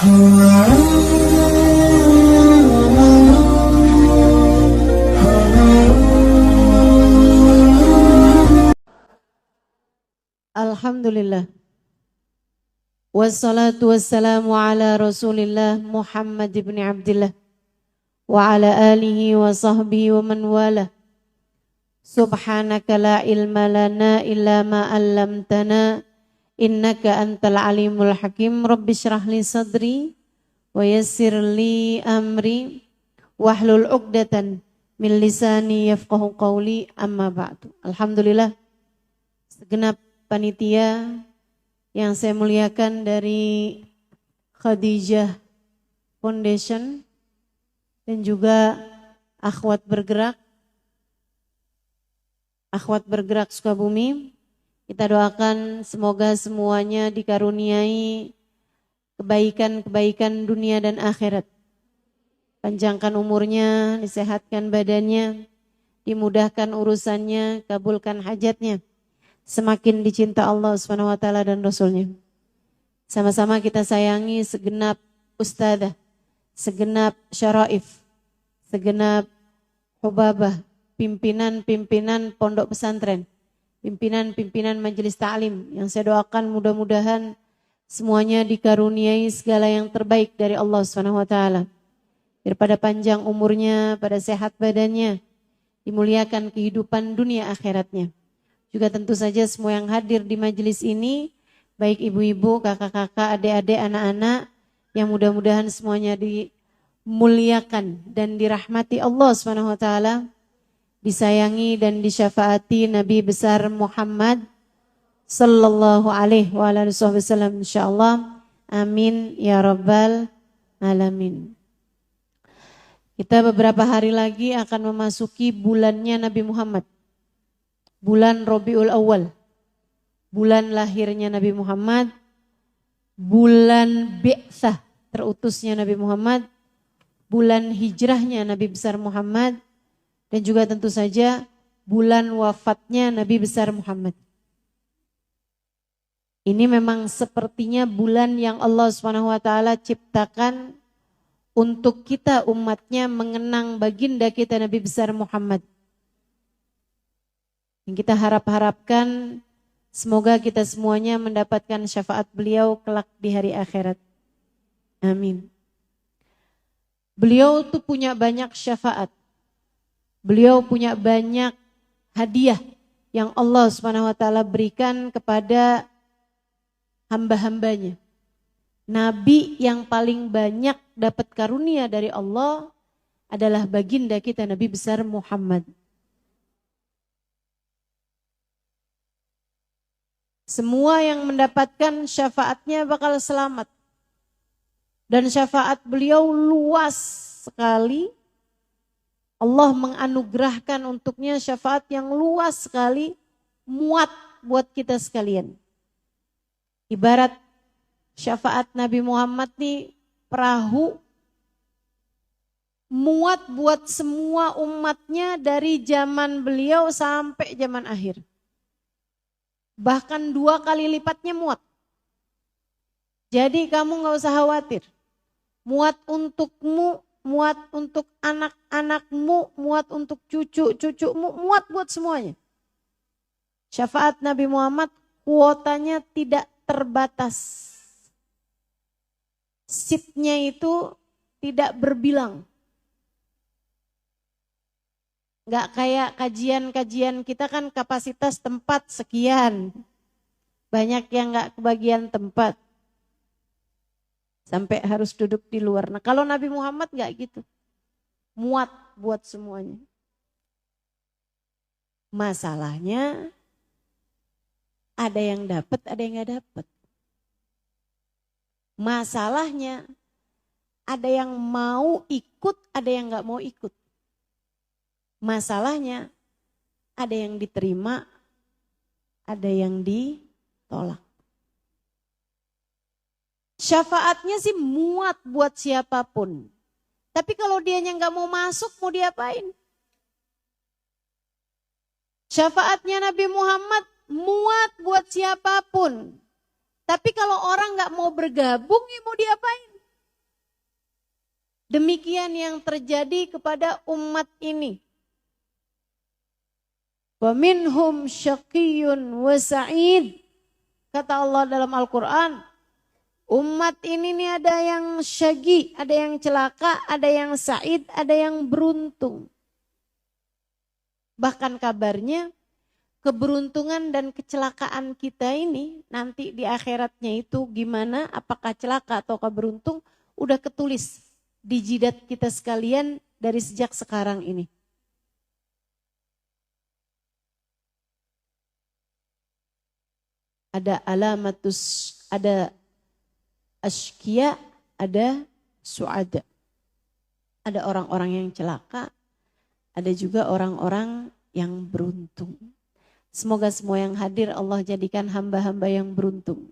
Alhamdulillah. Wassalatu wassalamu ala Rasulillah Muhammad ibn Abdillah wa ala alihi wa sahbihi wa man wala. Subhanaka la ilma lana illa ma 'allamtana innaka antal alimul hakim. Rabbi shrah li sadri wa yassir li amri wahlul 'uqdatan min lisani yafqahu qawli, amma ba'du. Alhamdulillah, segenap panitia yang saya muliakan dari Khadijah Foundation dan juga Akhwat Bergerak Sukabumi, kita doakan semoga semuanya dikaruniai kebaikan-kebaikan dunia dan akhirat. Panjangkan umurnya, disehatkan badannya, dimudahkan urusannya, kabulkan hajatnya. Semakin dicinta Allah SWT dan Rasulnya. Sama-sama kita sayangi segenap ustadzah, segenap syaraif, segenap hubabah, pimpinan-pimpinan pondok pesantren, pimpinan-pimpinan majelis ta'lim, yang saya doakan mudah-mudahan semuanya dikaruniai segala yang terbaik dari Allah SWT. Daripada panjang umurnya, pada sehat badannya, dimuliakan kehidupan dunia akhiratnya. Juga tentu saja semua yang hadir di majelis ini, baik ibu-ibu, kakak-kakak, adik-adik, anak-anak, yang mudah-mudahan semuanya dimuliakan dan dirahmati Allah SWT, disayangi dan disyafaati Nabi besar Muhammad sallallahu alaihi wasallam, insyaallah. Amin ya rabbal alamin. Kita beberapa hari lagi akan memasuki bulannya Nabi Muhammad. Bulan Rabiul Awal, bulan lahirnya Nabi Muhammad, bulan bi'tsah, terutusnya Nabi Muhammad, bulan hijrahnya Nabi besar Muhammad, dan juga tentu saja bulan wafatnya Nabi besar Muhammad. Ini memang sepertinya bulan yang Allah SWT ciptakan untuk kita umatnya mengenang baginda kita Nabi besar Muhammad. Yang kita harapkan semoga kita semuanya mendapatkan syafaat beliau kelak di hari akhirat. Amin. Beliau tuh punya banyak syafaat. Beliau punya banyak hadiah yang Allah SWT berikan kepada hamba-hambanya. Nabi yang paling banyak dapat karunia dari Allah adalah baginda kita Nabi besar Muhammad. Semua yang mendapatkan syafaatnya bakal selamat. Dan syafaat beliau luas sekali. Allah menganugerahkan untuknya syafaat yang luas sekali, muat buat kita sekalian. Ibarat syafaat Nabi Muhammad nih perahu, muat buat semua umatnya dari zaman beliau sampai zaman akhir. Bahkan 2 kali lipatnya muat. Jadi kamu gak usah khawatir. Muat untukmu, muat untuk anak-anakmu, muat untuk cucu-cucumu, muat buat semuanya. Syafaat Nabi Muhammad kuotanya tidak terbatas. Seatnya itu tidak berbilang. Gak kayak kajian-kajian kita kan kapasitas tempat sekian. Banyak yang gak kebagian tempat. Sampai harus duduk di luar. Nah kalau Nabi Muhammad gak gitu. Muat buat semuanya. Masalahnya ada yang dapat, ada yang gak dapat. Masalahnya ada yang mau ikut, ada yang gak mau ikut. Masalahnya ada yang diterima, ada yang ditolak. Syafaatnya sih muat buat siapapun. Tapi kalau dianya nggak mau masuk, mau diapain? Syafaatnya Nabi Muhammad muat buat siapapun. Tapi kalau orang nggak mau bergabung, ya mau diapain? Demikian yang terjadi kepada umat ini. Wa minhum syaqiyyun wa sa'id. Kata Allah dalam Al-Quran, umat ini nih ada yang syaqi, ada yang celaka, ada yang sa'id, ada yang beruntung. Bahkan kabarnya keberuntungan dan kecelakaan kita ini nanti di akhiratnya itu gimana, apakah celaka atau beruntung, udah ketulis di jidat kita sekalian dari sejak sekarang ini. Ada ada asyqiya, ada su'ada. Ada orang-orang yang celaka, ada juga orang-orang yang beruntung. Semoga semua yang hadir Allah jadikan hamba-hamba yang beruntung.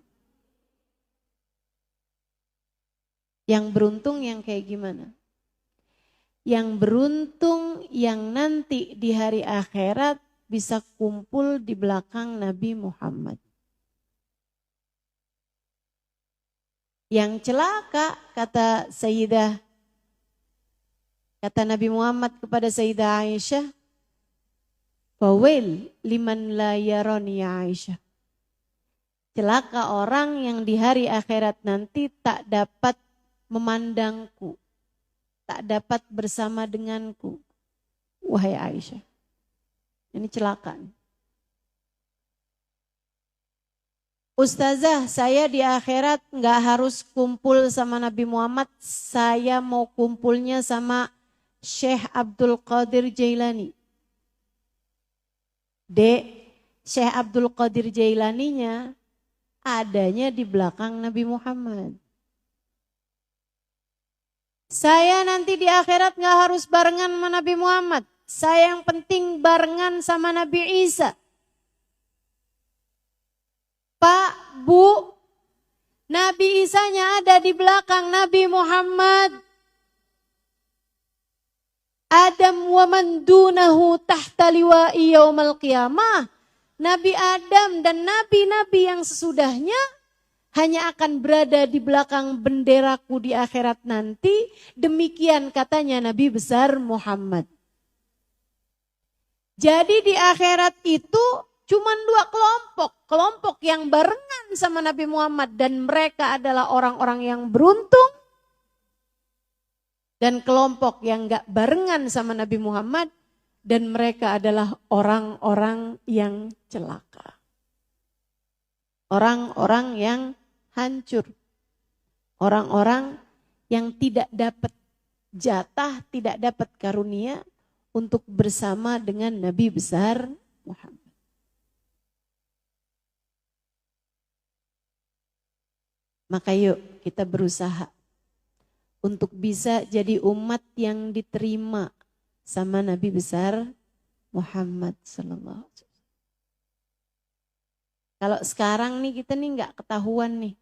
Yang beruntung yang kayak gimana? Yang beruntung yang nanti di hari akhirat bisa kumpul di belakang Nabi Muhammad. Yang celaka, kata Nabi Muhammad kepada Sayyidah Aisyah, fawail liman la yarani ya Aisyah. Celaka orang yang di hari akhirat nanti tak dapat memandangku, tak dapat bersama denganku. Wahai Aisyah, ini celaka. Ustazah, saya di akhirat nggak harus kumpul sama Nabi Muhammad, saya mau kumpulnya sama Syekh Abdul Qadir Jailani. Syekh Abdul Qadir Jailaninya adanya di belakang Nabi Muhammad. Saya nanti di akhirat nggak harus barengan sama Nabi Muhammad, saya yang penting barengan sama Nabi Isa. Pak, Bu, Nabi Isanya ada di belakang Nabi Muhammad. Adam wa man dunahu tahta liwa'i yaumal qiyamah. Nabi Adam dan nabi-nabi yang sesudahnya hanya akan berada di belakang benderaku di akhirat nanti. Demikian katanya Nabi besar Muhammad. Jadi di akhirat itu cuma dua kelompok. Kelompok yang barengan sama Nabi Muhammad dan mereka adalah orang-orang yang beruntung. Dan kelompok yang gak barengan sama Nabi Muhammad dan mereka adalah orang-orang yang celaka. Orang-orang yang hancur. Orang-orang yang tidak dapat jatah, tidak dapat karunia untuk bersama dengan Nabi besar Muhammad. Maka yuk kita berusaha untuk bisa jadi umat yang diterima sama Nabi besar Muhammad sallallahu alaihi wasallam. Kalau sekarang nih kita nih nggak ketahuan nih,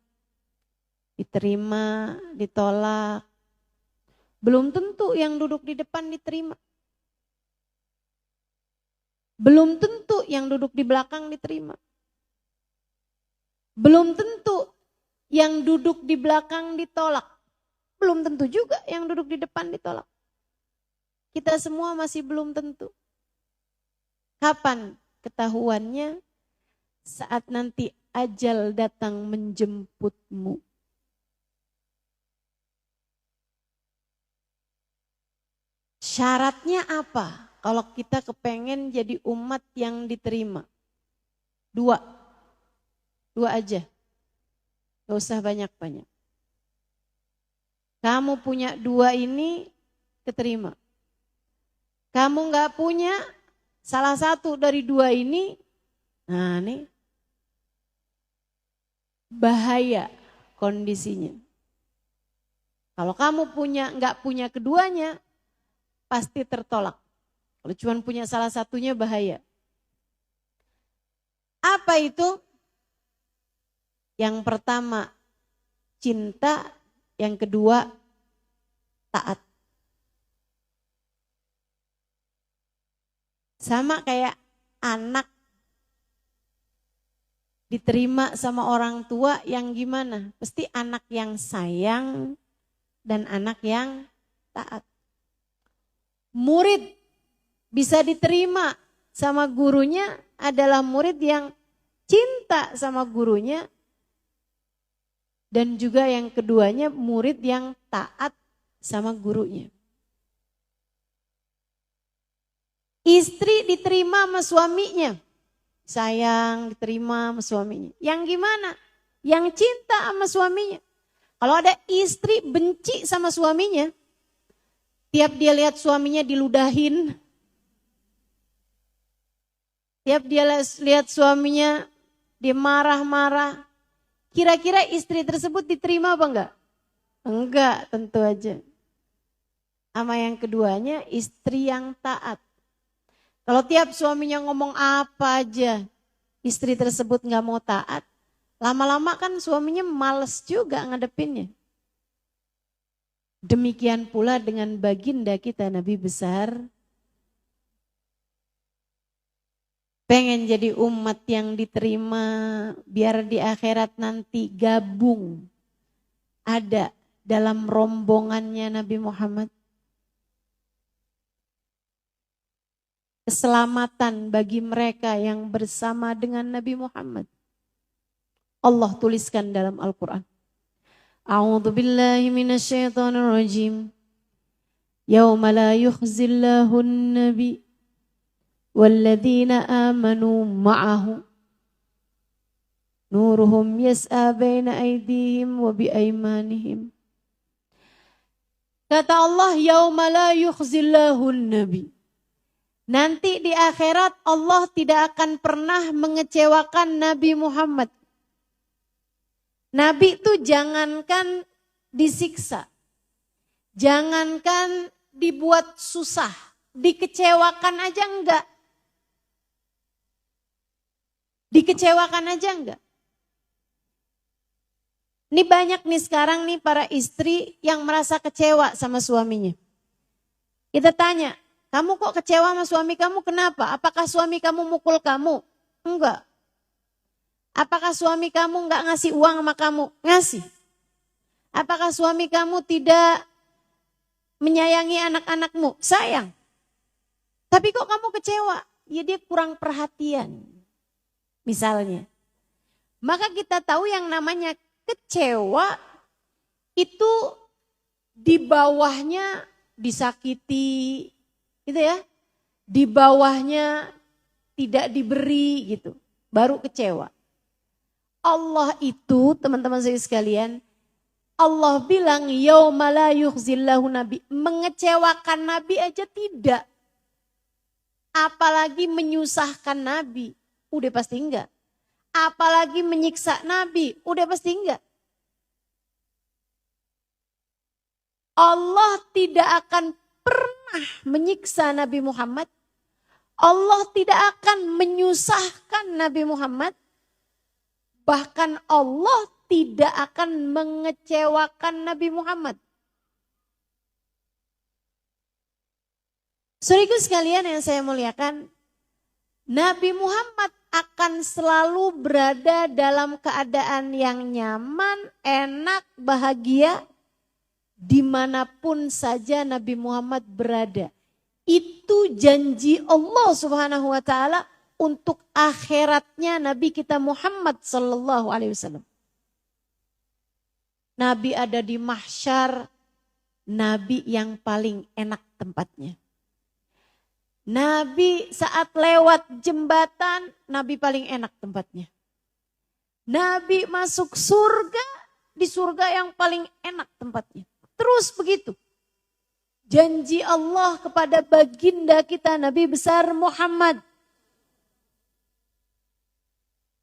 diterima, ditolak. Belum tentu yang duduk di depan diterima. Belum tentu yang duduk di belakang diterima. Belum tentu yang duduk di belakang ditolak. Belum tentu juga yang duduk di depan ditolak. Kita semua masih belum tentu. Kapan ketahuannya? Saat nanti ajal datang menjemputmu. Syaratnya apa? Kalau kita kepengen jadi umat yang diterima. Dua aja. Gak usah banyak-banyak. Kamu punya dua ini keterima. Kamu gak punya salah satu dari dua ini, nah nih bahaya kondisinya. Kalau kamu gak punya keduanya, pasti tertolak. Kalau cuma punya salah satunya bahaya. Apa itu? Yang pertama cinta, yang kedua taat. Sama kayak anak diterima sama orang tua yang gimana? Pasti anak yang sayang dan anak yang taat. Murid bisa diterima sama gurunya adalah murid yang cinta sama gurunya. Dan juga yang keduanya murid yang taat sama gurunya. Istri diterima sama suaminya. Sayang diterima sama suaminya. Yang gimana? Yang cinta sama suaminya. Kalau ada istri benci sama suaminya, tiap dia lihat suaminya diludahin, tiap dia lihat suaminya dia marah-marah, kira-kira istri tersebut diterima apa enggak? Enggak, tentu aja. Sama yang keduanya, istri yang taat. Kalau tiap suaminya ngomong apa aja, istri tersebut nggak mau taat, lama-lama kan suaminya males juga ngadepinnya. Demikian pula dengan baginda kita Nabi besar. Pengen jadi umat yang diterima, biar di akhirat nanti gabung. Ada dalam rombongannya Nabi Muhammad. Keselamatan bagi mereka yang bersama dengan Nabi Muhammad. Allah tuliskan dalam Al-Quran. A'udzu billahi minasyaitonir rajim. Yauma la yukhzillahu an-nabi walladzina amanu ma'ahu nuruhum yas'a baina aydihim wa biaymanihim. Kata Allah, yauma la yukhzillahu an-nabi. Nanti di akhirat Allah tidak akan pernah mengecewakan Nabi Muhammad. Nabi itu jangankan disiksa, jangankan dibuat susah, dikecewakan aja enggak. Dikecewakan aja enggak. Ini banyak nih sekarang nih para istri yang merasa kecewa sama suaminya. Kita tanya, kamu kok kecewa sama suami kamu, kenapa? Apakah suami kamu mukul kamu? Enggak. Apakah suami kamu enggak ngasih uang sama kamu? Ngasih. Apakah suami kamu tidak menyayangi anak-anakmu? Sayang. Tapi kok kamu kecewa? Ya dia kurang perhatian. Misalnya. Maka kita tahu yang namanya kecewa itu di bawahnya disakiti, gitu ya, di bawahnya tidak diberi gitu, baru kecewa. Allah itu teman-teman saya sekalian, Allah bilang yauma la yukhzillahu nabi, mengecewakan Nabi aja tidak. Apalagi menyusahkan Nabi, udah pasti enggak. Apalagi menyiksa Nabi, udah pasti enggak. Allah tidak akan pernah menyiksa Nabi Muhammad. Allah tidak akan menyusahkan Nabi Muhammad. Bahkan Allah tidak akan mengecewakan Nabi Muhammad. Saudaraku sekalian yang saya muliakan, Nabi Muhammad akan selalu berada dalam keadaan yang nyaman, enak, bahagia, dimanapun saja Nabi Muhammad berada. Itu janji Allah Subhanahu wa ta'ala untuk akhiratnya Nabi kita Muhammad sallallahu alaihi wasallam. Nabi ada di mahsyar, Nabi yang paling enak tempatnya. Nabi saat lewat jembatan, Nabi paling enak tempatnya. Nabi masuk surga, di surga yang paling enak tempatnya. Terus begitu. Janji Allah kepada baginda kita Nabi besar Muhammad.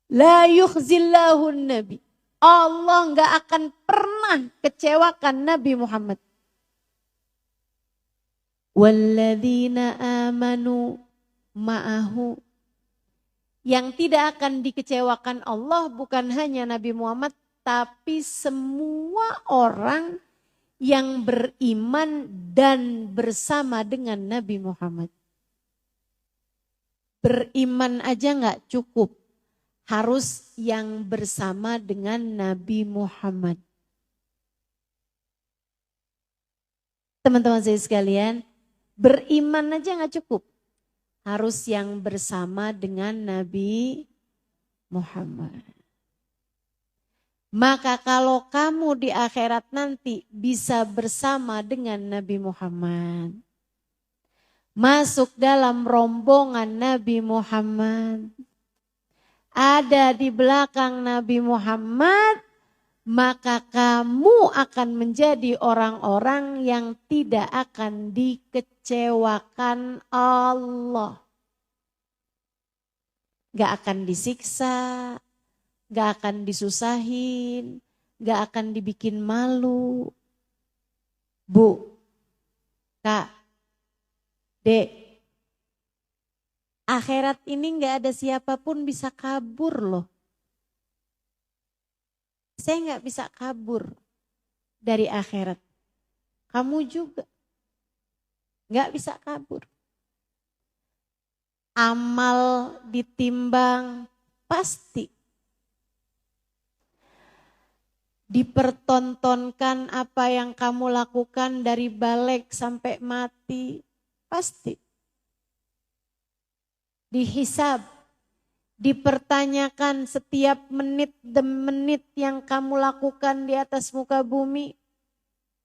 La yukhzillahu nabi. Allah enggak akan pernah kecewakan Nabi Muhammad. Walladzina amanu ma'ahu. Yang tidak akan dikecewakan Allah bukan hanya Nabi Muhammad, tapi semua orang yang beriman dan bersama dengan Nabi Muhammad. Beriman aja enggak cukup. Harus yang bersama dengan Nabi Muhammad. Teman-teman saya sekalian, beriman aja gak cukup. Harus yang bersama dengan Nabi Muhammad. Maka kalau kamu di akhirat nanti bisa bersama dengan Nabi Muhammad, masuk dalam rombongan Nabi Muhammad, ada di belakang Nabi Muhammad, maka kamu akan menjadi orang-orang yang tidak akan dikecewakan Allah. Gak akan disiksa, gak akan disusahin, gak akan dibikin malu. Bu, Kak, Dek, akhirat ini gak ada siapapun bisa kabur loh. Saya gak bisa kabur dari akhirat. Kamu juga gak bisa kabur. Amal ditimbang pasti. Dipertontonkan apa yang kamu lakukan dari balik sampai mati. Pasti. Dihisab. Dipertanyakan setiap menit demi menit yang kamu lakukan di atas muka bumi.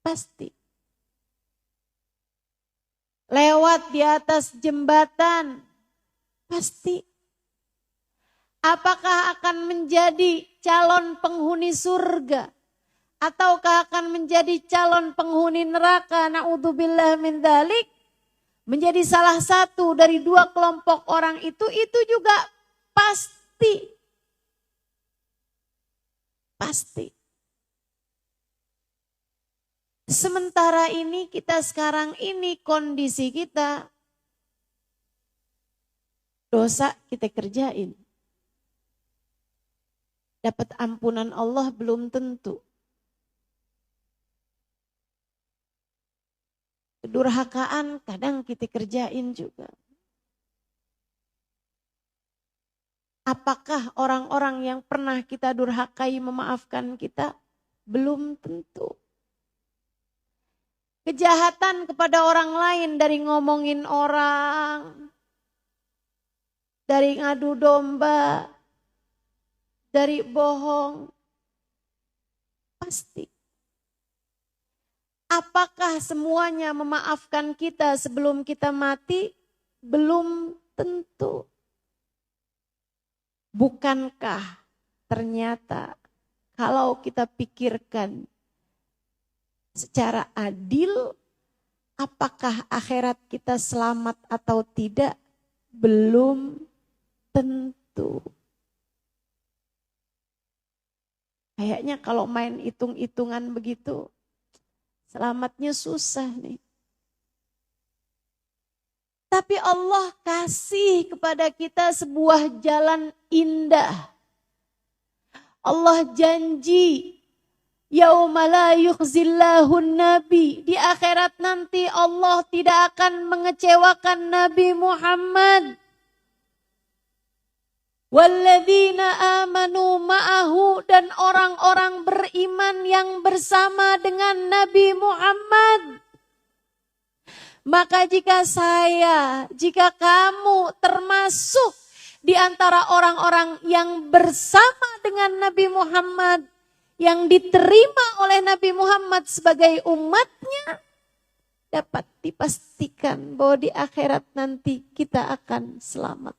Pasti. Lewat di atas jembatan. Pasti. Apakah akan menjadi calon penghuni surga? Ataukah akan menjadi calon penghuni neraka? Na'udzubillah min dzalik. Menjadi salah satu dari dua kelompok orang itu juga pasti. Pasti. Sementara ini kita sekarang ini kondisi kita. Dosa kita kerjain. Dapat ampunan Allah belum tentu. Kedurhakaan kadang kita kerjain juga. Apakah orang-orang yang pernah kita durhakai memaafkan kita? Belum tentu. Kejahatan kepada orang lain dari ngomongin orang, dari ngadu domba, dari bohong, pasti. Apakah semuanya memaafkan kita sebelum kita mati? Belum tentu. Bukankah ternyata kalau kita pikirkan secara adil, apakah akhirat kita selamat atau tidak? Belum tentu. Kayaknya kalau main hitung-hitungan begitu, selamatnya susah nih. Tapi Allah kasih kepada kita sebuah jalan indah. Allah janji, yauma la yukhzillahun nabi. Di akhirat nanti Allah tidak akan mengecewakan Nabi Muhammad. Walladzina amanu ma'ahu, dan orang-orang beriman yang bersama dengan Nabi Muhammad. Maka jika kamu termasuk di antara orang-orang yang bersama dengan Nabi Muhammad, yang diterima oleh Nabi Muhammad sebagai umatnya, dapat dipastikan bahwa di akhirat nanti kita akan selamat.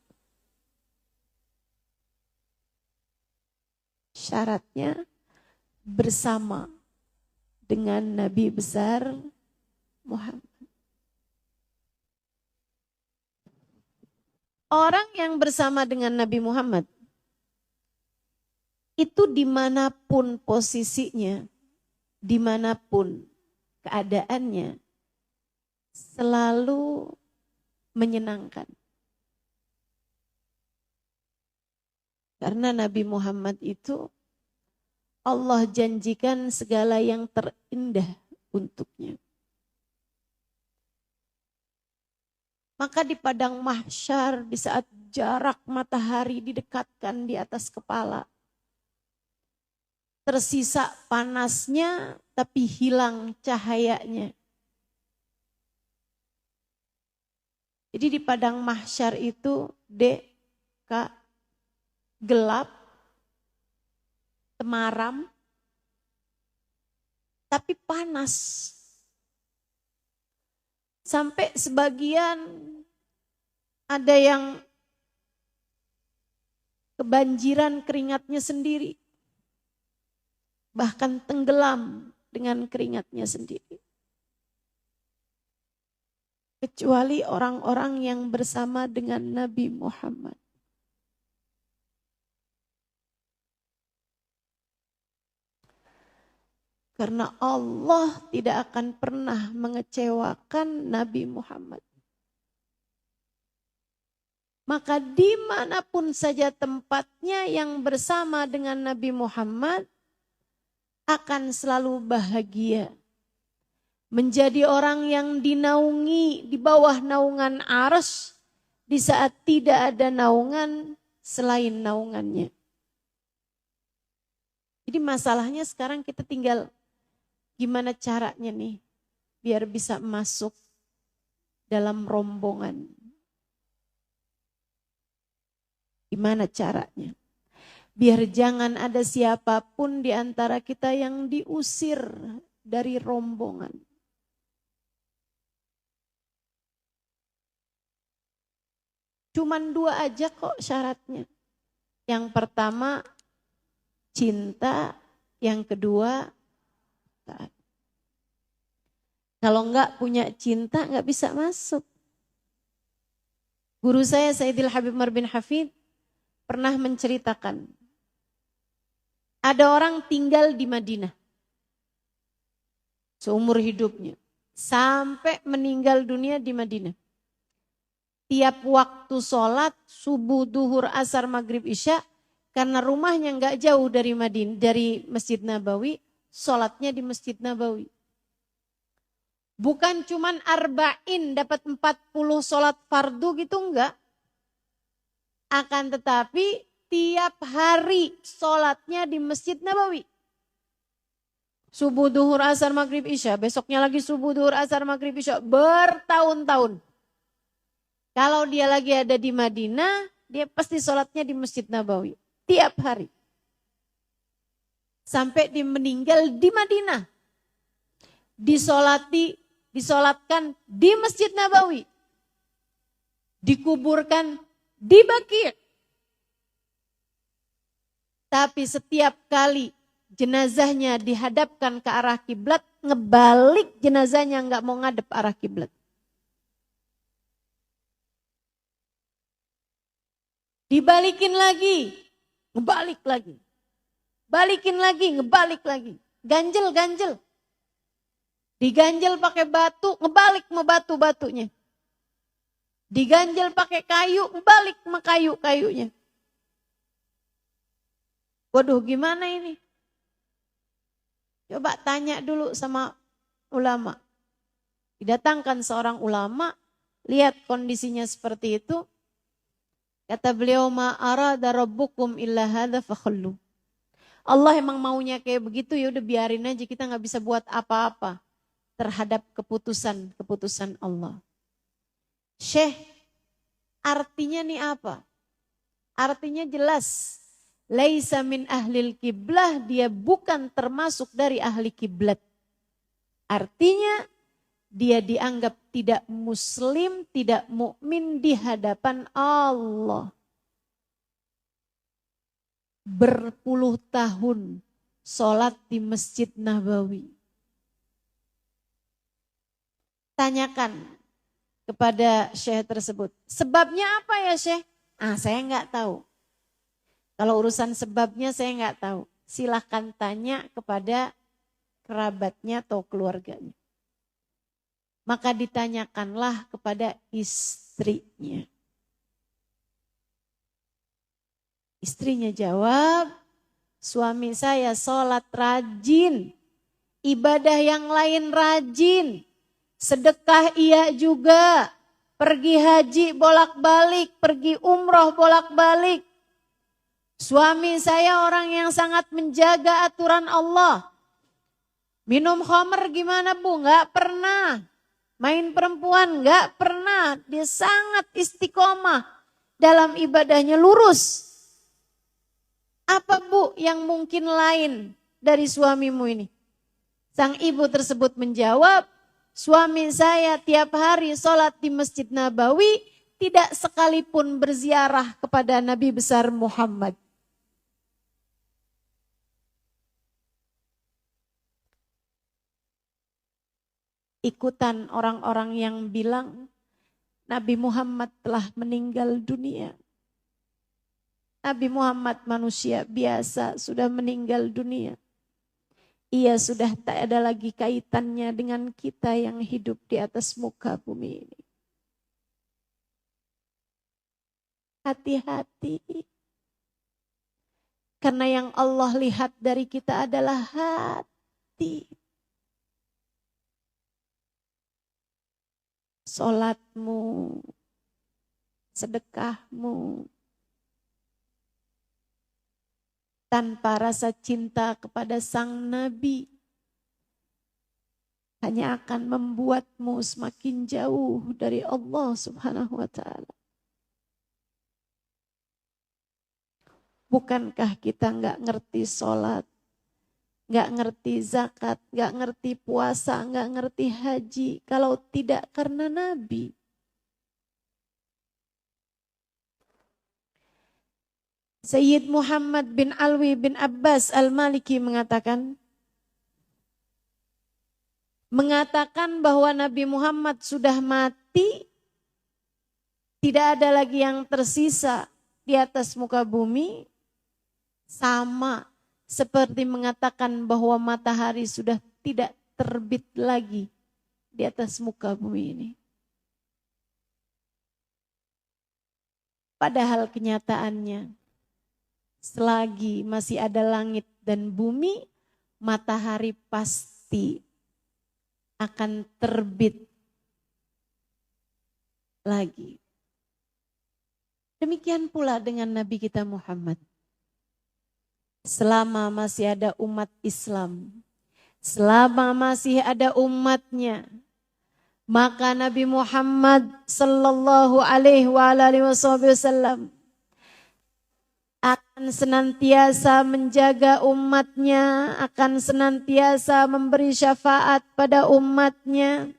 Syaratnya bersama dengan Nabi besar Muhammad. Orang yang bersama dengan Nabi Muhammad itu dimanapun posisinya, dimanapun keadaannya, selalu menyenangkan. Karena Nabi Muhammad itu Allah janjikan segala yang terindah untuknya. Maka di padang mahsyar, di saat jarak matahari didekatkan di atas kepala, tersisa panasnya tapi hilang cahayanya. Jadi di padang mahsyar itu, Dek, Kak, gelap, temaram, tapi panas. Sampai sebagian ada yang kebanjiran keringatnya sendiri. Bahkan tenggelam dengan keringatnya sendiri. Kecuali orang-orang yang bersama dengan Nabi Muhammad. Karena Allah tidak akan pernah mengecewakan Nabi Muhammad. Maka dimanapun saja tempatnya yang bersama dengan Nabi Muhammad akan selalu bahagia. Menjadi orang yang dinaungi di bawah naungan arsy di saat tidak ada naungan selain naungannya. Jadi masalahnya sekarang kita tinggal gimana caranya nih biar bisa masuk dalam rombongan. Gimana caranya? Biar jangan ada siapapun di antara kita yang diusir dari rombongan. Cuman 2 aja kok syaratnya. Yang pertama cinta, yang kedua taat. Kalau enggak punya cinta enggak bisa masuk. Guru saya Sayyidil Habib Umar bin Hafid pernah menceritakan. Ada orang tinggal di Madinah. Seumur hidupnya. Sampai meninggal dunia di Madinah. Tiap waktu sholat, subuh, duhur, asar, maghrib, isya. Karena rumahnya nggak jauh dari Madinah, dari Masjid Nabawi. Sholatnya di Masjid Nabawi. Bukan cuman arba'in dapat 40 sholat fardu gitu enggak. Akan tetapi tiap hari sholatnya di Masjid Nabawi. Subuh, duhur, asar, maghrib, isya. Besoknya lagi subuh, duhur, asar, maghrib, isya. Bertahun-tahun. Kalau dia lagi ada di Madinah, dia pasti sholatnya di Masjid Nabawi. Tiap hari. Sampai dia meninggal di Madinah. Disolatkan di Masjid Nabawi. Dikuburkan di Baqi'. Tapi setiap kali jenazahnya dihadapkan ke arah kiblat, ngebalik jenazahnya nggak mau ngadep arah kiblat. Dibalikin lagi, ngebalik lagi. Balikin lagi, ngebalik lagi. Ganjel. Diganjel pakai batu, ngebalik sama batu-batunya. Diganjel pakai kayu, ngebalik sama kayu-kayunya. Waduh, gimana ini? Coba tanya dulu sama ulama. Didatangkan seorang ulama, lihat kondisinya seperti itu. Kata beliau, ma arada rabbukum illa hadza fakhallu. Allah emang maunya kayak begitu, ya udah biarin aja, kita nggak bisa buat apa-apa terhadap keputusan Allah. Syekh, artinya nih apa? Artinya jelas, laisa min ahlil kiblah, dia bukan termasuk dari ahli kiblat. Artinya dia dianggap tidak muslim, tidak mukmin di hadapan Allah. Berpuluh tahun sholat di Masjid Nabawi. Tanyakan kepada syekh tersebut, sebabnya apa ya syekh? Saya nggak tahu. Kalau urusan sebabnya saya nggak tahu. Silahkan tanya kepada kerabatnya atau keluarganya. Maka ditanyakanlah kepada istrinya. Istrinya jawab, suami saya sholat rajin, ibadah yang lain rajin, sedekah iya juga, pergi haji bolak-balik, pergi umroh bolak-balik. Suami saya orang yang sangat menjaga aturan Allah. Minum khamr gimana Bu? Nggak pernah. main perempuan, nggak pernah. Dia sangat istiqomah dalam ibadahnya, lurus. Apa Bu yang mungkin lain dari suamimu ini? Sang ibu tersebut menjawab, suami saya tiap hari sholat di Masjid Nabawi, tidak sekalipun berziarah kepada Nabi besar Muhammad. Ikutan orang-orang yang bilang Nabi Muhammad telah meninggal dunia. Nabi Muhammad manusia biasa sudah meninggal dunia. Ia sudah tak ada lagi kaitannya dengan kita yang hidup di atas muka bumi ini. Hati-hati. Karena yang Allah lihat dari kita adalah hati. Salatmu, sedekahmu, tanpa rasa cinta kepada sang Nabi, hanya akan membuatmu semakin jauh dari Allah Subhanahu wa Ta'ala. Bukankah kita nggak ngerti sholat, nggak ngerti zakat, nggak ngerti puasa, nggak ngerti haji, kalau tidak karena Nabi? Sayyid Muhammad bin Alwi bin Abbas Al-Maliki mengatakan bahwa Nabi Muhammad sudah mati, tidak ada lagi yang tersisa di atas muka bumi, sama seperti mengatakan bahwa matahari sudah tidak terbit lagi di atas muka bumi ini. Padahal kenyataannya, selagi masih ada langit dan bumi, matahari pasti akan terbit lagi. Demikian pula dengan Nabi kita Muhammad. Selama masih ada umat Islam, selama masih ada umatnya, maka Nabi Muhammad sallallahu alaihi wasallam akan senantiasa menjaga umatnya, akan senantiasa memberi syafaat pada umatnya.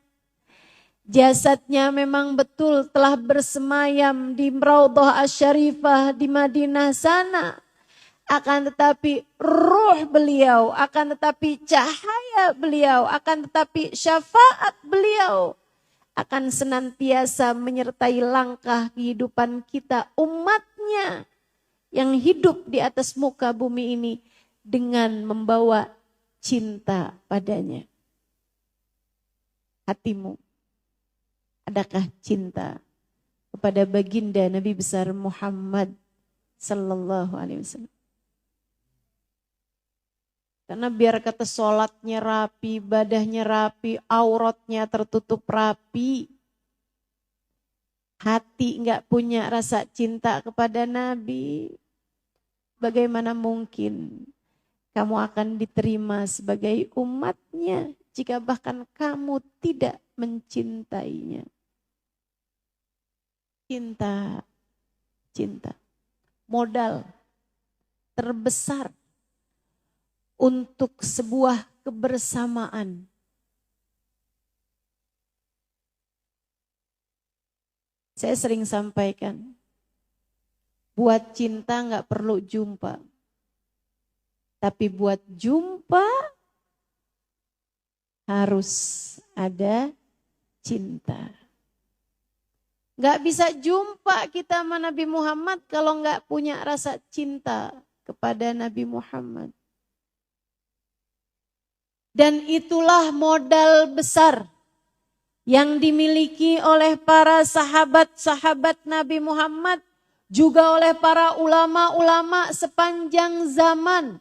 Jasadnya memang betul telah bersemayam di Raudhah Asy-Syarifah di Madinah sana. Akan tetapi ruh beliau, akan tetapi cahaya beliau, akan tetapi syafaat beliau akan senantiasa menyertai langkah kehidupan kita umatnya yang hidup di atas muka bumi ini dengan membawa cinta padanya. Hatimu, adakah cinta kepada baginda Nabi besar Muhammad sallallahu alaihi wasallam? Karena biar kata sholatnya rapi, ibadahnya rapi, auratnya tertutup rapi, hati enggak punya rasa cinta kepada Nabi, bagaimana mungkin kamu akan diterima sebagai umatnya jika bahkan kamu tidak mencintainya? Cinta. Modal terbesar untuk sebuah kebersamaan. Saya sering sampaikan, buat cinta nggak perlu jumpa. Tapi buat jumpa harus ada cinta. Nggak bisa jumpa kita sama Nabi Muhammad kalau nggak punya rasa cinta kepada Nabi Muhammad. Dan itulah modal besar yang dimiliki oleh para sahabat-sahabat Nabi Muhammad, juga oleh para ulama-ulama sepanjang zaman.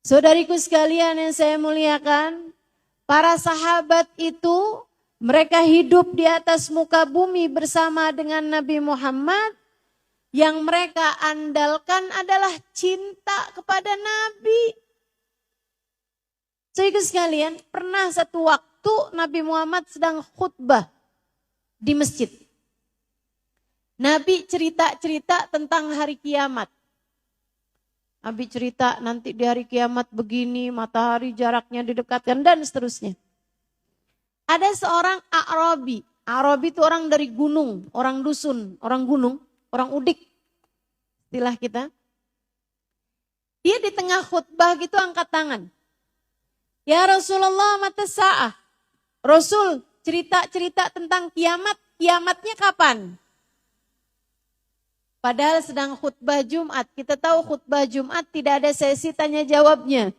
Saudariku sekalian yang saya muliakan, para sahabat itu mereka hidup di atas muka bumi bersama dengan Nabi Muhammad. Yang mereka andalkan adalah cinta kepada Nabi. Saudariku sekalian, pernah satu waktu waktu Nabi Muhammad sedang khutbah di masjid. Nabi cerita-cerita tentang hari kiamat. Nabi cerita nanti di hari kiamat begini, matahari jaraknya didekatkan dan seterusnya. Ada seorang A'rabi. A'rabi itu orang dari gunung, orang dusun, orang gunung, orang udik. Istilah kita. Dia di tengah khutbah gitu angkat tangan. Ya Rasulullah, mata sa'ah. Rasul cerita-cerita tentang kiamat. Kiamatnya kapan? Padahal sedang khutbah Jumat. Kita tahu khutbah Jumat tidak ada sesi tanya jawabnya.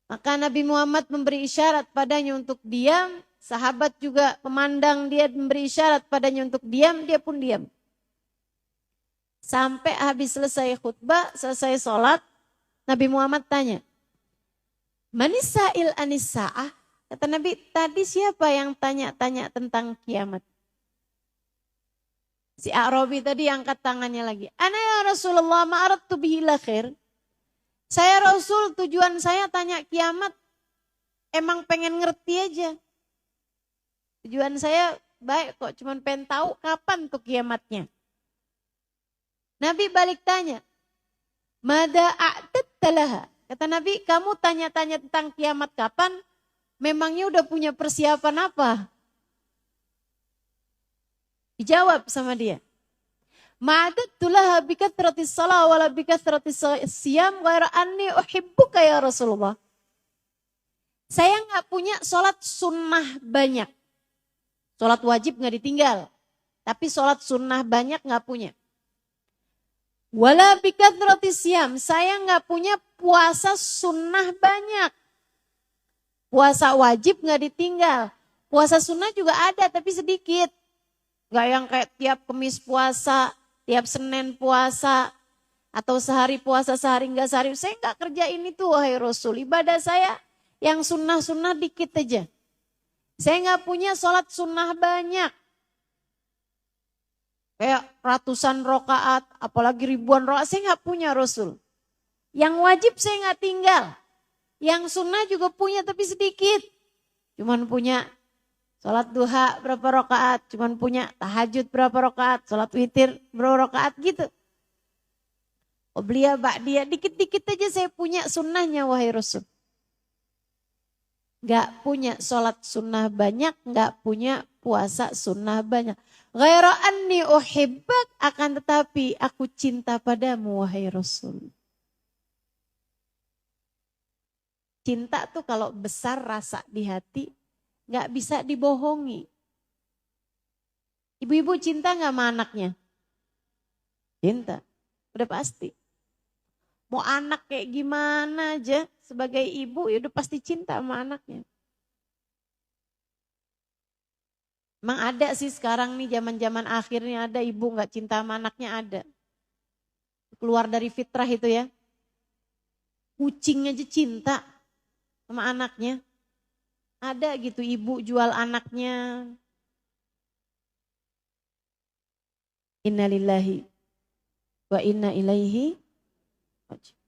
Maka Nabi Muhammad memberi isyarat padanya untuk diam. Sahabat juga memandang dia memberi isyarat padanya untuk diam. Dia pun diam. Sampai habis selesai khutbah, selesai sholat, Nabi Muhammad tanya, Manisail anisa'ah? Kata Nabi, tadi siapa yang tanya-tanya tentang kiamat? Si A'rabi tadi angkat tangannya lagi. Ana ya Rasulullah ma'aradtu bihi la khair. Saya Rasul, tujuan saya tanya kiamat, emang pengen ngerti aja. Tujuan saya baik kok, cuman pengen tahu kapan tuh kiamatnya. Nabi balik tanya, Mada a'tattalaha? Kata Nabi, kamu tanya-tanya tentang kiamat kapan? Memangnya udah punya persiapan apa? Dijawab sama dia. Ma'adattulaha bikathratis salah wala bikathratis siyam ghaira anni uhibbuka ya Rasulullah. Saya gak punya sholat sunnah banyak. Sholat wajib gak ditinggal. Tapi sholat sunnah banyak gak punya. Wala bikathratis siyam. Saya gak punya puasa sunnah banyak. Puasa wajib gak ditinggal. Puasa sunnah juga ada tapi sedikit. Gak yang kayak tiap Kemis puasa, tiap Senin puasa, atau sehari puasa sehari enggak sehari. Saya gak kerjain itu wahai Rasul. Ibadah saya yang sunnah-sunnah dikit aja. Saya gak punya sholat sunnah banyak. Kayak ratusan rokaat, apalagi ribuan rokaat, saya gak punya Rasul. Yang wajib saya gak tinggal. Yang sunnah juga punya tapi sedikit. Cuman punya sholat duha berapa rokaat, cuman punya tahajud berapa rokaat, sholat witir berapa rokaat gitu. Obliya ba'diyah, dikit-dikit aja saya punya sunnahnya wahai Rasul. Gak punya sholat sunnah banyak, gak punya puasa sunnah banyak. Ghaira anni uhibbak, akan tetapi aku cinta padamu wahai Rasul. Cinta tuh kalau besar rasa di hati, gak bisa dibohongi. Ibu-ibu cinta gak sama anaknya? Cinta, udah pasti. Mau anak kayak gimana aja, sebagai ibu ya udah pasti cinta sama anaknya. Emang ada sih sekarang nih zaman-zaman akhirnya ada ibu gak cinta sama anaknya, ada. Keluar dari fitrah itu ya. Kucing aja cinta sama anaknya. Ada gitu ibu jual anaknya. Innalillahi wa inna ilaihi raji'un.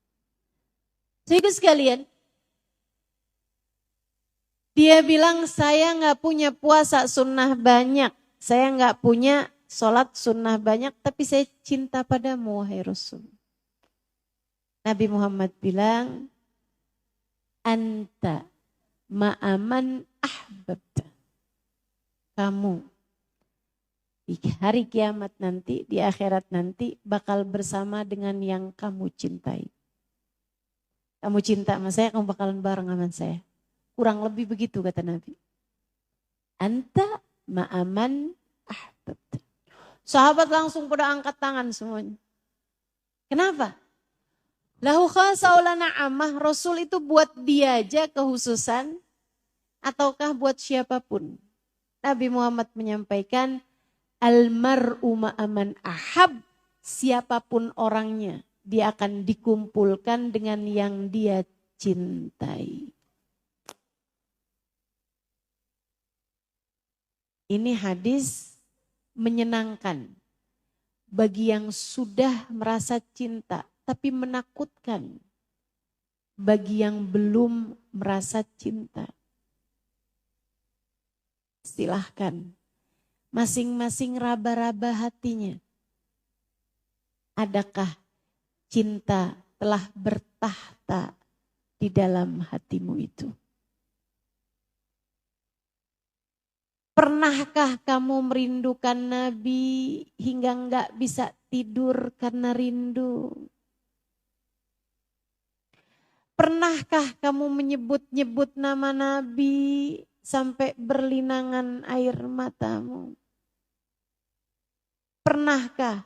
Saudara sekalian, dia bilang saya gak punya puasa sunnah banyak. Saya gak punya sholat sunnah banyak. Tapi saya cinta padamu wahai Rasul. Nabi Muhammad bilang, Anta ma'aman ahbabta. Kamu di hari kiamat nanti, di akhirat nanti bakal bersama dengan yang kamu cintai. Kamu cinta sama saya, kamu bakalan bareng sama saya. Kurang lebih begitu kata Nabi. Anta ma'aman ahbabta. Sahabat langsung pada angkat tangan semuanya. Kenapa? Lahu khasaulana amah, Rasul itu buat dia aja kehususan ataukah buat siapapun? Nabi Muhammad menyampaikan almar'u ma'aman ahab, siapapun orangnya dia akan dikumpulkan dengan yang dia cintai. Ini hadis menyenangkan bagi yang sudah merasa cinta, tapi menakutkan bagi yang belum merasa cinta. Silahkan masing-masing raba-raba hatinya. Adakah cinta telah bertahta di dalam hatimu itu? Pernahkah kamu merindukan Nabi hingga enggak bisa tidur karena rindu? Pernahkah kamu menyebut-nyebut nama Nabi sampai berlinangan air matamu? Pernahkah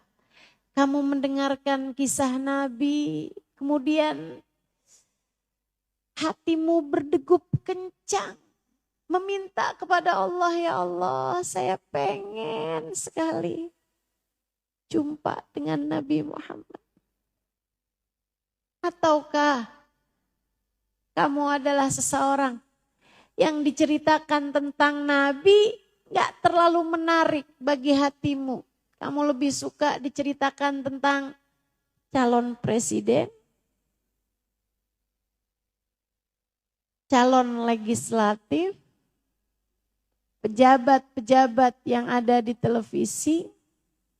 kamu mendengarkan kisah Nabi, kemudian hatimu berdegup kencang, meminta kepada Allah, ya Allah, saya pengen sekali jumpa dengan Nabi Muhammad. Ataukah kamu adalah seseorang yang diceritakan tentang Nabi gak terlalu menarik bagi hatimu? Kamu lebih suka diceritakan tentang calon presiden, calon legislatif, pejabat-pejabat yang ada di televisi,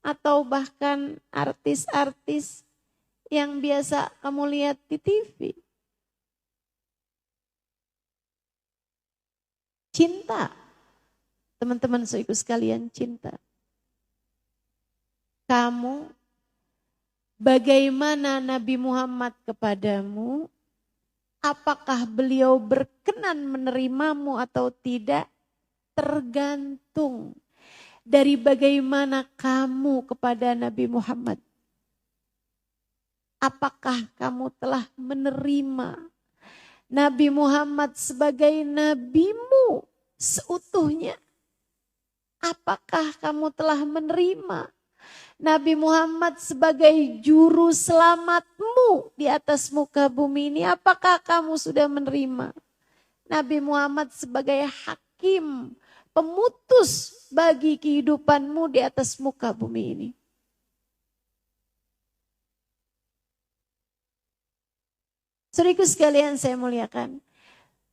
atau bahkan artis-artis yang biasa kamu lihat di TV. Cinta, teman-teman saudaraku sekalian, cinta. Kamu, bagaimana Nabi Muhammad kepadamu? Apakah beliau berkenan menerimamu atau tidak? Tergantung dari bagaimana kamu kepada Nabi Muhammad. Apakah kamu telah menerima Nabi Muhammad sebagai nabimu seutuhnya? Apakah kamu telah menerima Nabi Muhammad sebagai juru selamatmu di atas muka bumi ini? Apakah kamu sudah menerima Nabi Muhammad sebagai hakim, pemutus bagi kehidupanmu di atas muka bumi ini? Saudaraku sekalian saya muliakan,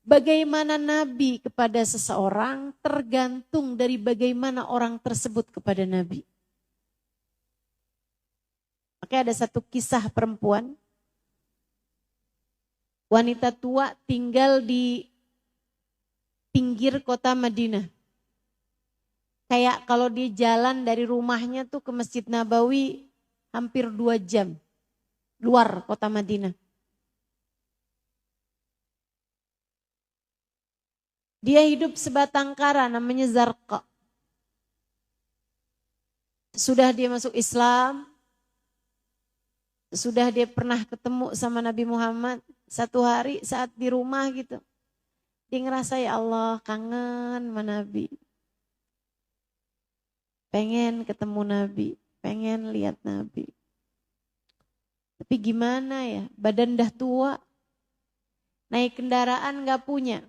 bagaimana Nabi kepada seseorang tergantung dari bagaimana orang tersebut kepada Nabi. Maka ada satu kisah perempuan, wanita tua tinggal di pinggir kota Madinah. Kayak kalau dia jalan dari rumahnya tuh ke Masjid Nabawi hampir 2 jam. Luar kota Madinah. Dia hidup sebatang kara namanya Zarqa. Sudah dia masuk Islam, sudah dia pernah ketemu sama Nabi Muhammad, satu hari saat di rumah gitu. Dia ngerasa, ya Allah, kangen sama Nabi. Pengen ketemu Nabi, pengen lihat Nabi. Tapi gimana ya, badan dah tua, naik kendaraan gak punya.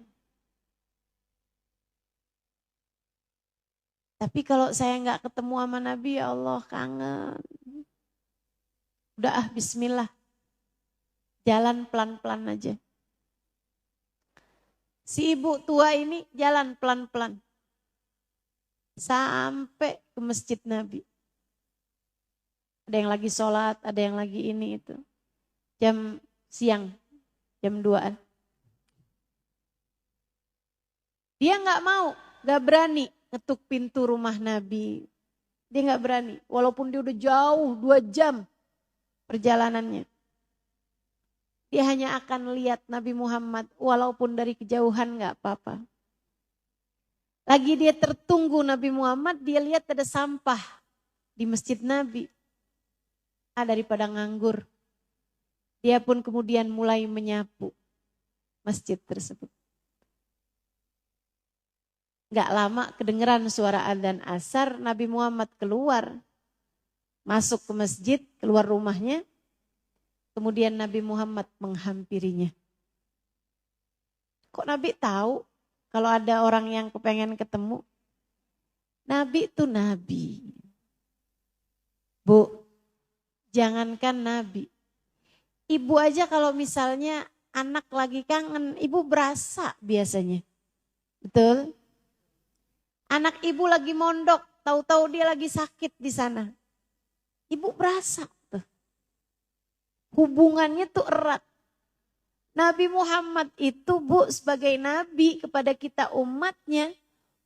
Tapi kalau saya gak ketemu sama Nabi, ya Allah kangen. Udah bismillah, jalan pelan-pelan aja. Si ibu tua ini jalan pelan-pelan. Sampai ke Masjid Nabi. Ada yang lagi sholat, ada yang lagi ini itu. Jam siang, jam 2-an. Dia gak mau, gak berani ngetuk pintu rumah Nabi. Dia gak berani, walaupun dia udah jauh 2 jam perjalanannya. Dia hanya akan lihat Nabi Muhammad walaupun dari kejauhan gak apa-apa. Lagi dia tertunggu Nabi Muhammad, dia lihat ada sampah di Masjid Nabi. Daripada nganggur. Dia pun kemudian mulai menyapu masjid tersebut. Gak lama kedengeran suara adzan asar, Nabi Muhammad keluar. Masuk ke masjid, keluar rumahnya. Kemudian Nabi Muhammad menghampirinya. Kok Nabi tahu kalau ada orang yang kepengen ketemu? Nabi itu Nabi. Bu, jangankan Nabi. Ibu aja kalau misalnya anak lagi kangen, ibu berasa biasanya. Betul? Anak ibu lagi mondok, tahu-tahu dia lagi sakit di sana. Ibu berasa tuh. Hubungannya tuh erat. Nabi Muhammad itu Bu sebagai nabi kepada kita umatnya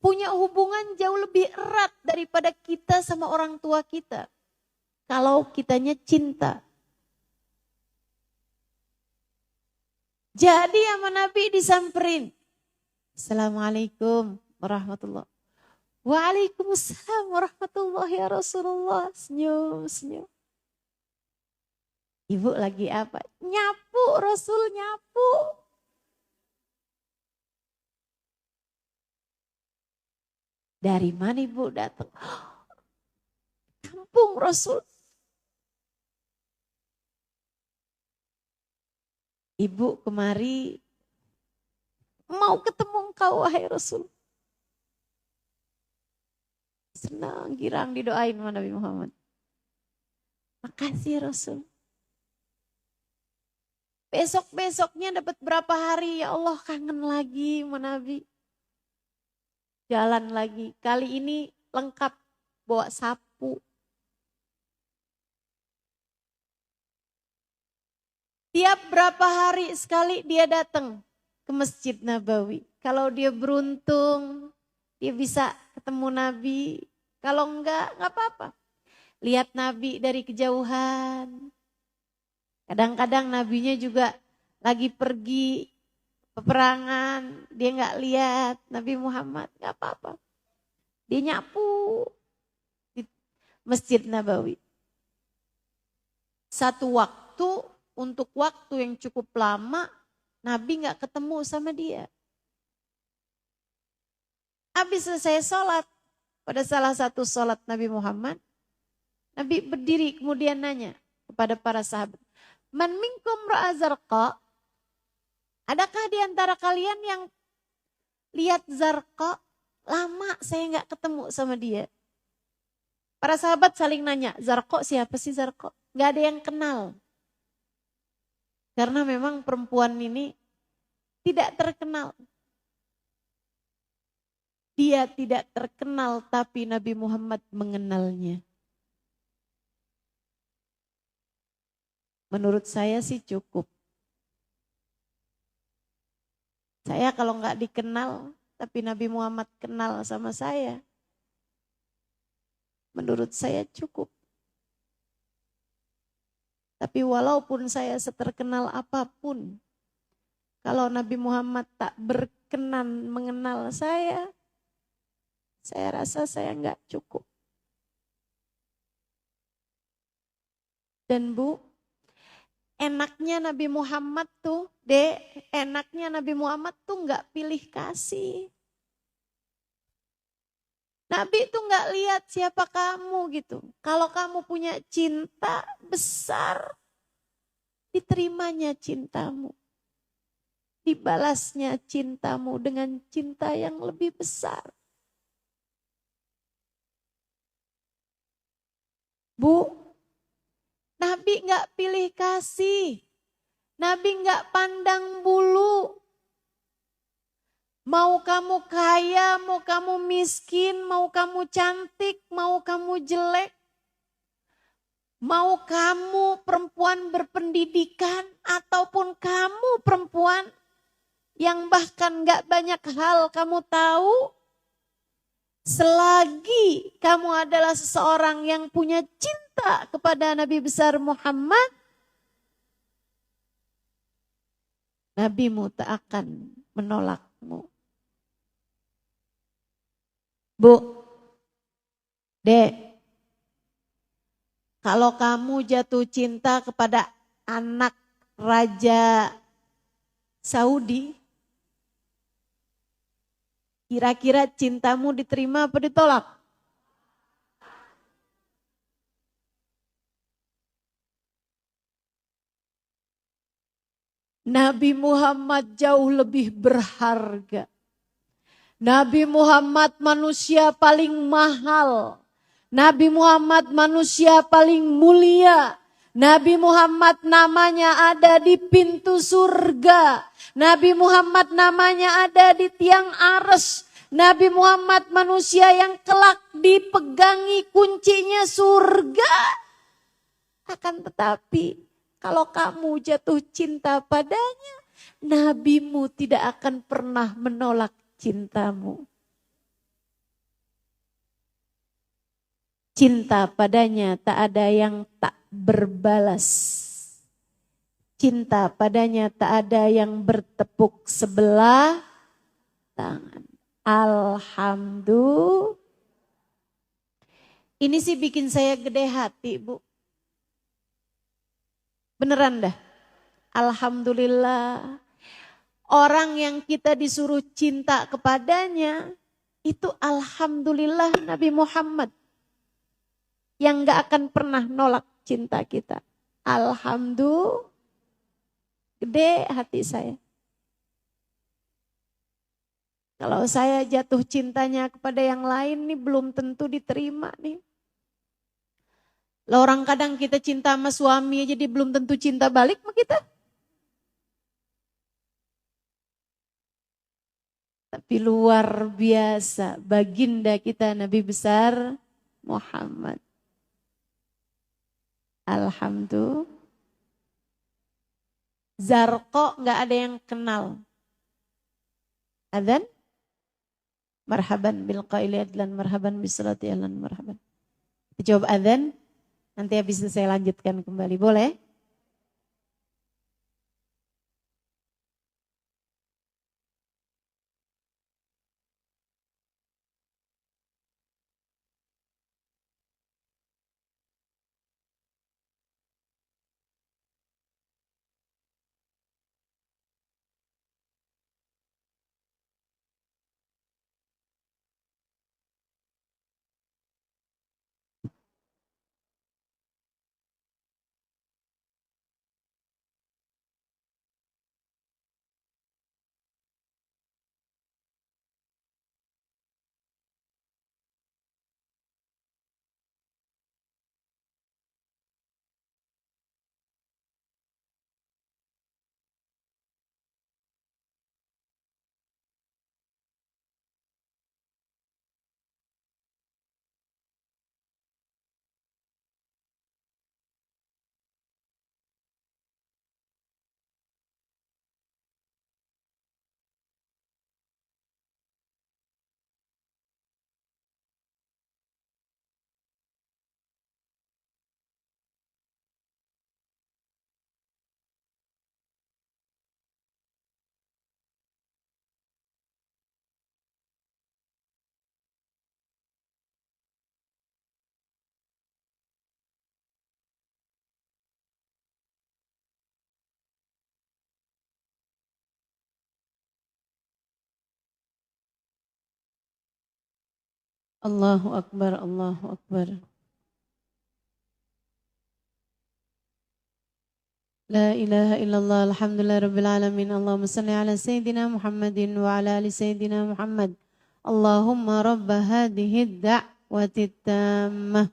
punya hubungan jauh lebih erat daripada kita sama orang tua kita. Kalau kitanya cinta. Jadi sama Nabi disamperin. Assalamualaikum warahmatullahi. Waalaikumsalam warahmatullahi ya Rasulullah. Senyum, senyum. Ibu lagi apa? Nyapu, Rasul nyapu. Dari mana ibu datang? Kampung Rasul. Ibu kemari mau ketemu engkau wahai Rasul. Senang, girang didoain sama Nabi Muhammad. Makasih Rasul. Besok-besoknya dapat berapa hari, ya Allah kangen lagi sama Nabi. Jalan lagi, kali ini lengkap bawa sapu. Tiap berapa hari sekali dia datang ke Masjid Nabawi. Kalau dia beruntung, dia bisa ketemu Nabi. Kalau enggak apa-apa. Lihat Nabi dari kejauhan. Kadang-kadang nabinya juga lagi pergi peperangan, dia nggak lihat Nabi Muhammad, nggak apa-apa. Dia nyapu di Masjid Nabawi. Satu waktu, untuk waktu yang cukup lama, Nabi nggak ketemu sama dia. Habis selesai sholat, pada salah satu sholat Nabi Muhammad, Nabi berdiri kemudian nanya kepada para sahabat, Man minkum ra'a zarqa? Adakah di antara kalian yang lihat Zarqa? Lama saya nggak ketemu sama dia. Para sahabat saling nanya, Zarqa siapa sih Zarqa? Nggak ada yang kenal. Karena memang perempuan ini tidak terkenal. Dia tidak terkenal tapi Nabi Muhammad mengenalnya. Menurut saya sih cukup. Saya kalau nggak dikenal, tapi Nabi Muhammad kenal sama saya. Menurut saya cukup. Tapi walaupun saya seterkenal apapun, kalau Nabi Muhammad tak berkenan mengenal saya rasa saya nggak cukup. Dan Bu, enaknya Nabi Muhammad tuh, enaknya Nabi Muhammad tuh nggak pilih kasih. Nabi tuh nggak lihat siapa kamu gitu. Kalau kamu punya cinta besar, diterimanya cintamu. Dibalasnya cintamu dengan cinta yang lebih besar. Bu, Nabi nggak pilih kasih. Nabi nggak pandang bulu. Mau kamu kaya, mau kamu miskin, mau kamu cantik, mau kamu jelek. Mau kamu perempuan berpendidikan ataupun kamu perempuan yang bahkan nggak banyak hal kamu tahu. Selagi kamu adalah seseorang yang punya cinta kepada Nabi besar Muhammad, Nabimu tak akan menolakmu. Bu, Dek, kalau kamu jatuh cinta kepada anak Raja Saudi, kira-kira cintamu diterima apa ditolak? Nabi Muhammad jauh lebih berharga. Nabi Muhammad manusia paling mahal. Nabi Muhammad manusia paling mulia. Nabi Muhammad namanya ada di pintu surga. Nabi Muhammad namanya ada di tiang arsy. Nabi Muhammad manusia yang kelak dipegangi kuncinya surga. Akan tetapi kalau kamu jatuh cinta padanya, nabimu tidak akan pernah menolak cintamu. Cinta padanya tak ada yang tak berbalas. Cinta padanya tak ada yang bertepuk sebelah tangan. Alhamdulillah. Ini sih bikin saya gede hati, Bu. Beneran dah. Alhamdulillah. Orang yang kita disuruh cinta kepadanya, itu alhamdulillah Nabi Muhammad. Yang gak akan pernah nolak cinta kita. Alhamdulillah. Gede hati saya. Kalau saya jatuh cintanya kepada yang lain nih belum tentu diterima nih. Lah orang kadang kita cinta sama suami jadi belum tentu cinta balik sama kita. Tapi luar biasa baginda kita Nabi besar Muhammad. Alhamdulillah. Zarqa gak ada yang kenal. Adzan? Marhaban bil qaili adlan, marhaban bisalati ahlan, marhaban. Jawab adzan. Nanti habis itu saya lanjutkan kembali. Boleh? Allahu Akbar, Allahu Akbar. La ilaha illallah, alhamdulillah rabbil alamin. Allahumma salli ala Sayyidina Muhammadin wa ala ali Sayyidina Muhammad. Allahumma rabba hadhihi da'wati tammah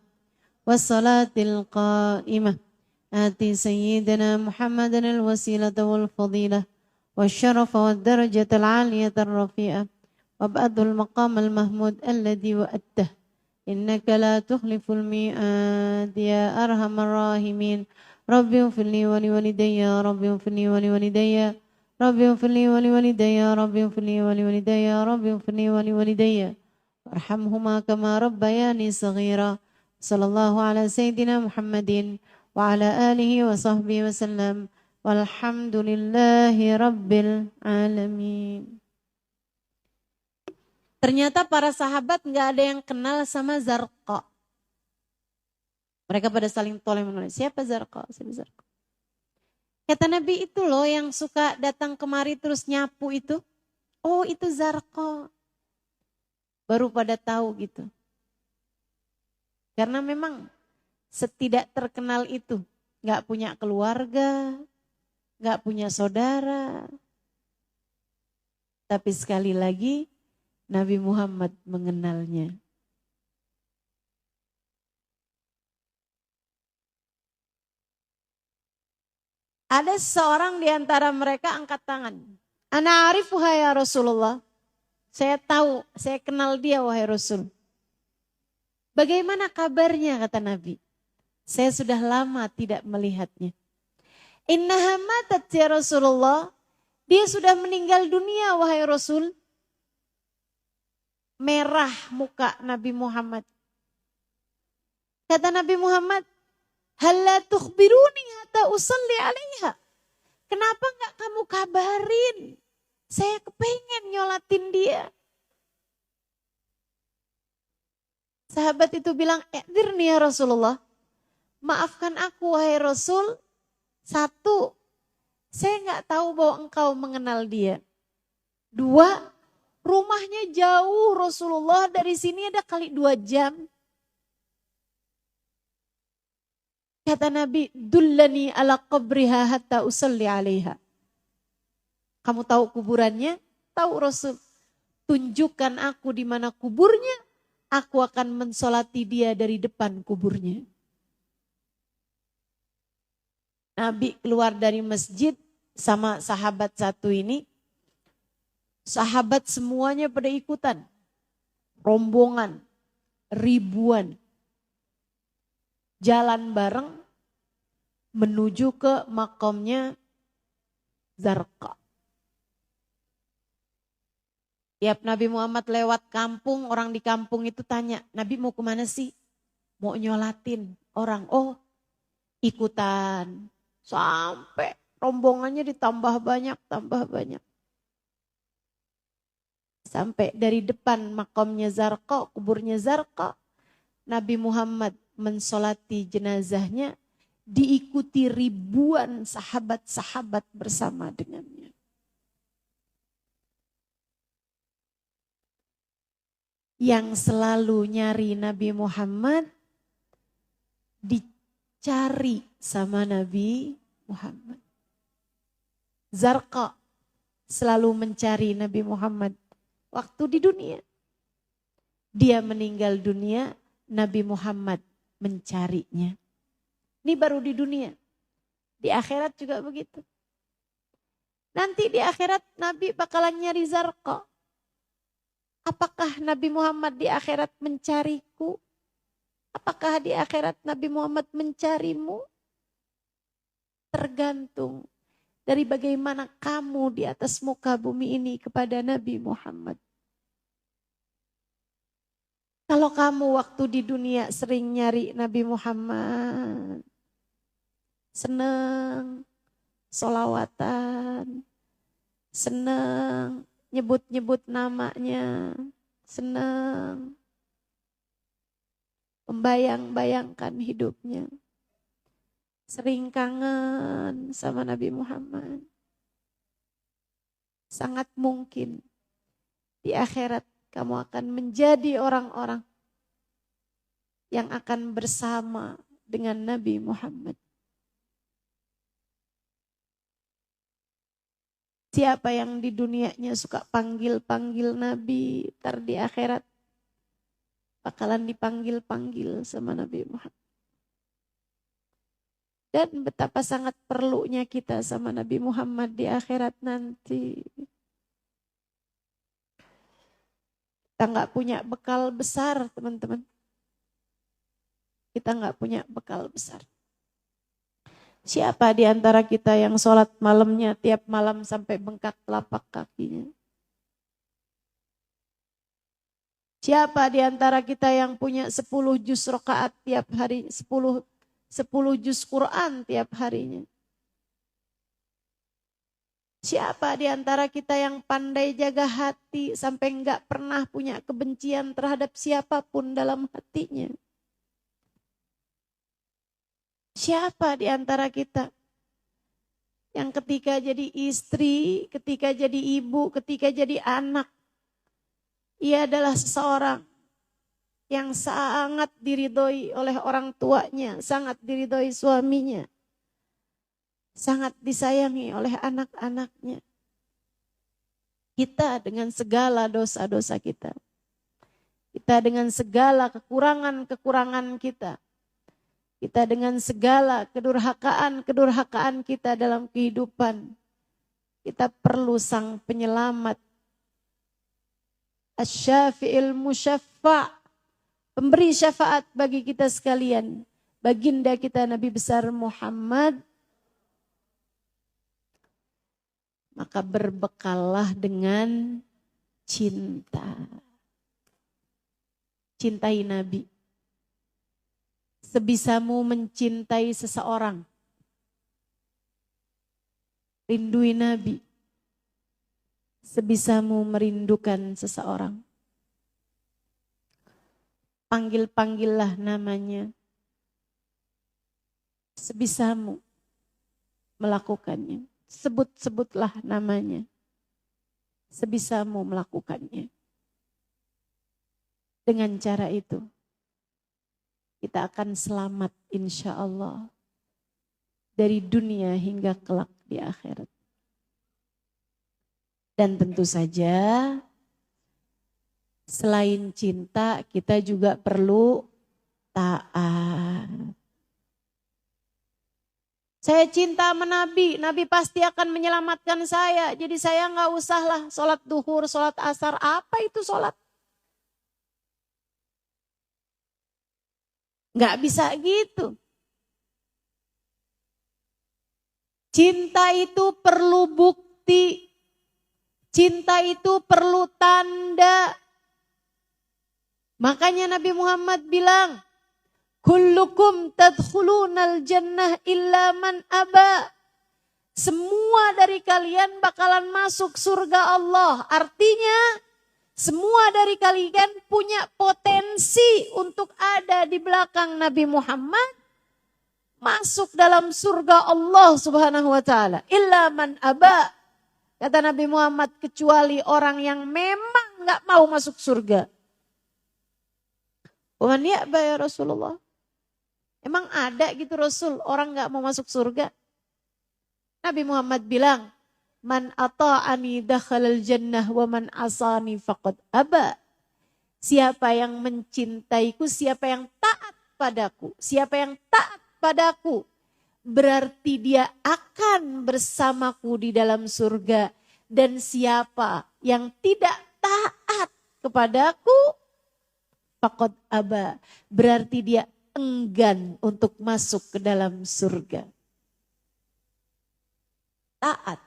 wassalatil qa'imah. Ati Sayyidina Muhammadan al-wasilata wal fadilah wasyarafa wad darajatal aliyata rafi'ah. وابعثه المقام المحمود الذي وعدته إنك لا تخلف الميعاد يا أرحم الراحمين ربي اغفر لي ولوالدي يا ربي اغفر لي ولوالدي ربي اغفر لي ولوالدي يا ربي اغفر لي ولوالدي يا ربي اغفر لي ولوالدي وارحمهما كما ربياني صغيرا صلى الله على سيدنا محمد وعلى آله وصحبه وسلم والحمد لله رب العالمين. Ternyata para sahabat gak ada yang kenal sama Zarqa. Mereka pada saling tolong menulis, siapa Zarqa? Siapa Zarqa? Kata Nabi itu loh yang suka datang kemari terus nyapu itu. Oh itu Zarqa. Baru pada tahu gitu. Karena memang setidak terkenal itu. Gak punya keluarga, gak punya saudara. Tapi sekali lagi Nabi Muhammad mengenalnya. Ada seorang di antara mereka angkat tangan. Ana arifu ya Rasulullah. Saya tahu, saya kenal dia wahai Rasul. Bagaimana kabarnya kata Nabi? Saya sudah lama tidak melihatnya. Innaha matat ya Rasulullah. Dia sudah meninggal dunia wahai Rasul. Merah muka Nabi Muhammad. Kata Nabi Muhammad, "Halla tukhbiruni hatta usalli 'alaiha." Kenapa enggak kamu kabarin? Saya kepengen nyolatin dia. Sahabat itu bilang, "I'dzirni ya Rasulullah." Maafkan aku wahai Rasul. Satu, saya enggak tahu bahwa engkau mengenal dia. Dua, rumahnya jauh Rasulullah, dari sini ada kali 2 jam. Kata Nabi, "Dullani ala qabriha hatta usalli 'alaiha." Kamu tahu kuburannya? Tahu Rasul. Tunjukkan aku di mana kuburnya, aku akan mensolati dia dari depan kuburnya. Nabi keluar dari masjid sama sahabat satu ini. Sahabat semuanya pada ikutan. Rombongan, ribuan. Jalan bareng menuju ke makamnya Zarqa. Tiap Nabi Muhammad lewat kampung, orang di kampung itu tanya, Nabi mau kemana sih? Mau nyolatin orang. Oh, ikutan. Sampai rombongannya ditambah banyak, tambah banyak. Sampai dari depan makamnya Zarqa, kuburnya Zarqa, Nabi Muhammad mensolati jenazahnya, diikuti ribuan sahabat-sahabat bersama dengannya. Yang selalu nyari Nabi Muhammad, dicari sama Nabi Muhammad. Zarqa selalu mencari Nabi Muhammad waktu di dunia. Dia meninggal dunia, Nabi Muhammad mencarinya. Ini baru di dunia. Di akhirat juga begitu. Nanti di akhirat Nabi bakalan nyari Zarqa. Apakah Nabi Muhammad di akhirat mencariku? Apakah di akhirat Nabi Muhammad mencarimu? Tergantung dari bagaimana kamu di atas muka bumi ini kepada Nabi Muhammad. Kalau kamu waktu di dunia sering nyari Nabi Muhammad, seneng, sholawatan, seneng, nyebut-nyebut namanya, senang, membayang-bayangkan hidupnya, sering kangen sama Nabi Muhammad. Sangat mungkin di akhirat kamu akan menjadi orang-orang yang akan bersama dengan Nabi Muhammad. Siapa yang di dunianya suka panggil-panggil Nabi, ntar di akhirat bakalan dipanggil-panggil sama Nabi Muhammad. Dan betapa sangat perlunya kita sama Nabi Muhammad di akhirat nanti. Kita nggak punya bekal besar, teman-teman. Kita nggak punya bekal besar. Siapa di antara kita yang sholat malamnya tiap malam sampai bengkak telapak kakinya? Siapa di antara kita yang punya 10 juz rakaat tiap hari, 10 juz Quran tiap harinya? Siapa di antara kita yang pandai jaga hati sampai enggak pernah punya kebencian terhadap siapapun dalam hatinya? Siapa di antara kita yang ketika jadi istri, ketika jadi ibu, ketika jadi anak, ia adalah seseorang yang sangat diridhoi oleh orang tuanya, sangat diridhoi suaminya, sangat disayangi oleh anak-anaknya. Kita dengan segala dosa-dosa kita, kita dengan segala kekurangan-kekurangan kita, kita dengan segala kedurhakaan kita dalam kehidupan. Kita perlu sang penyelamat. Asy-Syafi'il Musyaffa', pemberi syafaat bagi kita sekalian. Baginda kita Nabi besar Muhammad. Maka berbekallah dengan cinta. Cintai Nabi. Sebisamu mencintai seseorang. Rindui Nabi. Sebisamu merindukan seseorang. Panggil-panggillah namanya. Sebisamu melakukannya. Sebut-sebutlah namanya. Sebisamu melakukannya. Dengan cara itu, kita akan selamat insya Allah. Dari dunia hingga kelak di akhirat. Dan tentu saja, selain cinta, kita juga perlu taat. Saya cinta sama Nabi, Nabi pasti akan menyelamatkan saya. Jadi saya nggak usahlah sholat duhur, sholat asar. Apa itu sholat? Nggak bisa gitu. Cinta itu perlu bukti. Cinta itu perlu tanda. Makanya Nabi Muhammad bilang, kullukum tadkhulunal jannah illa man aba. Semua dari kalian bakalan masuk surga Allah. Artinya semua dari kalian punya potensi untuk ada di belakang Nabi Muhammad. Masuk dalam surga Allah subhanahu wa ta'ala. Illa man aba. Kata Nabi Muhammad, kecuali orang yang memang gak mau masuk surga. Waman ya'ba ya Rasulullah. Emang ada gitu Rasul, orang gak mau masuk surga? Nabi Muhammad bilang, man ata'ani dakhalal jannah wa man asani faqad aba. Siapa yang mencintaiku, siapa yang taat padaku, siapa yang taat padaku, berarti dia akan bersamaku di dalam surga. Dan siapa yang tidak taat kepadaku, faqad aba, berarti dia enggan untuk masuk ke dalam surga. Taat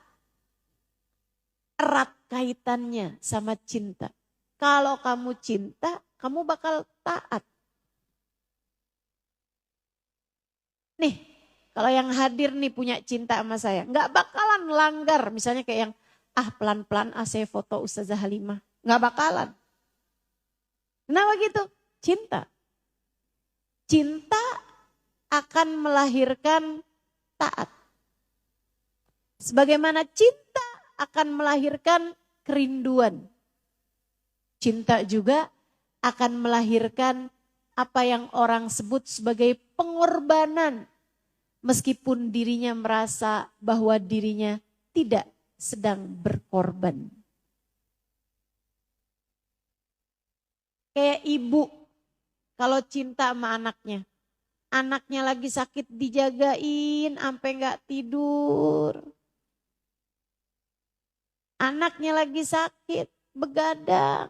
erat kaitannya sama cinta. Kalau kamu cinta, kamu bakal taat. Nih, kalau yang hadir nih punya cinta sama saya, nggak bakalan langgar. Misalnya kayak yang, pelan-pelan saya foto Ustazah Halimah. Nggak bakalan. Kenapa gitu? Cinta. Cinta akan melahirkan taat. Sebagaimana cinta akan melahirkan kerinduan. Cinta juga akan melahirkan apa yang orang sebut sebagai pengorbanan. Meskipun dirinya merasa bahwa dirinya tidak sedang berkorban. Kayak ibu kalau cinta sama anaknya. Anaknya lagi sakit dijagain sampai gak tidur. Anaknya lagi sakit, begadang.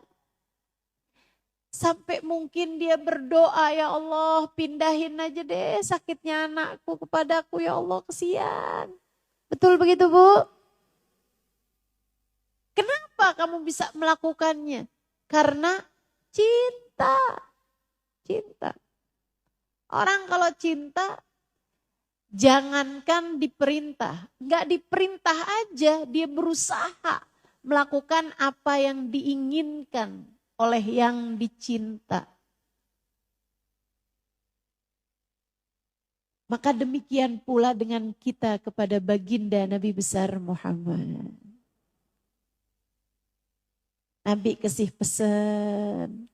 Sampai mungkin dia berdoa, ya Allah pindahin aja deh sakitnya anakku kepadaku, ya Allah kesian. Betul begitu Bu? Kenapa kamu bisa melakukannya? Karena cinta. Cinta. Orang kalau cinta, jangankan diperintah. Enggak diperintah aja, dia berusaha melakukan apa yang diinginkan oleh yang dicinta. Maka demikian pula dengan kita kepada baginda Nabi besar Muhammad. Nabi kasih pesan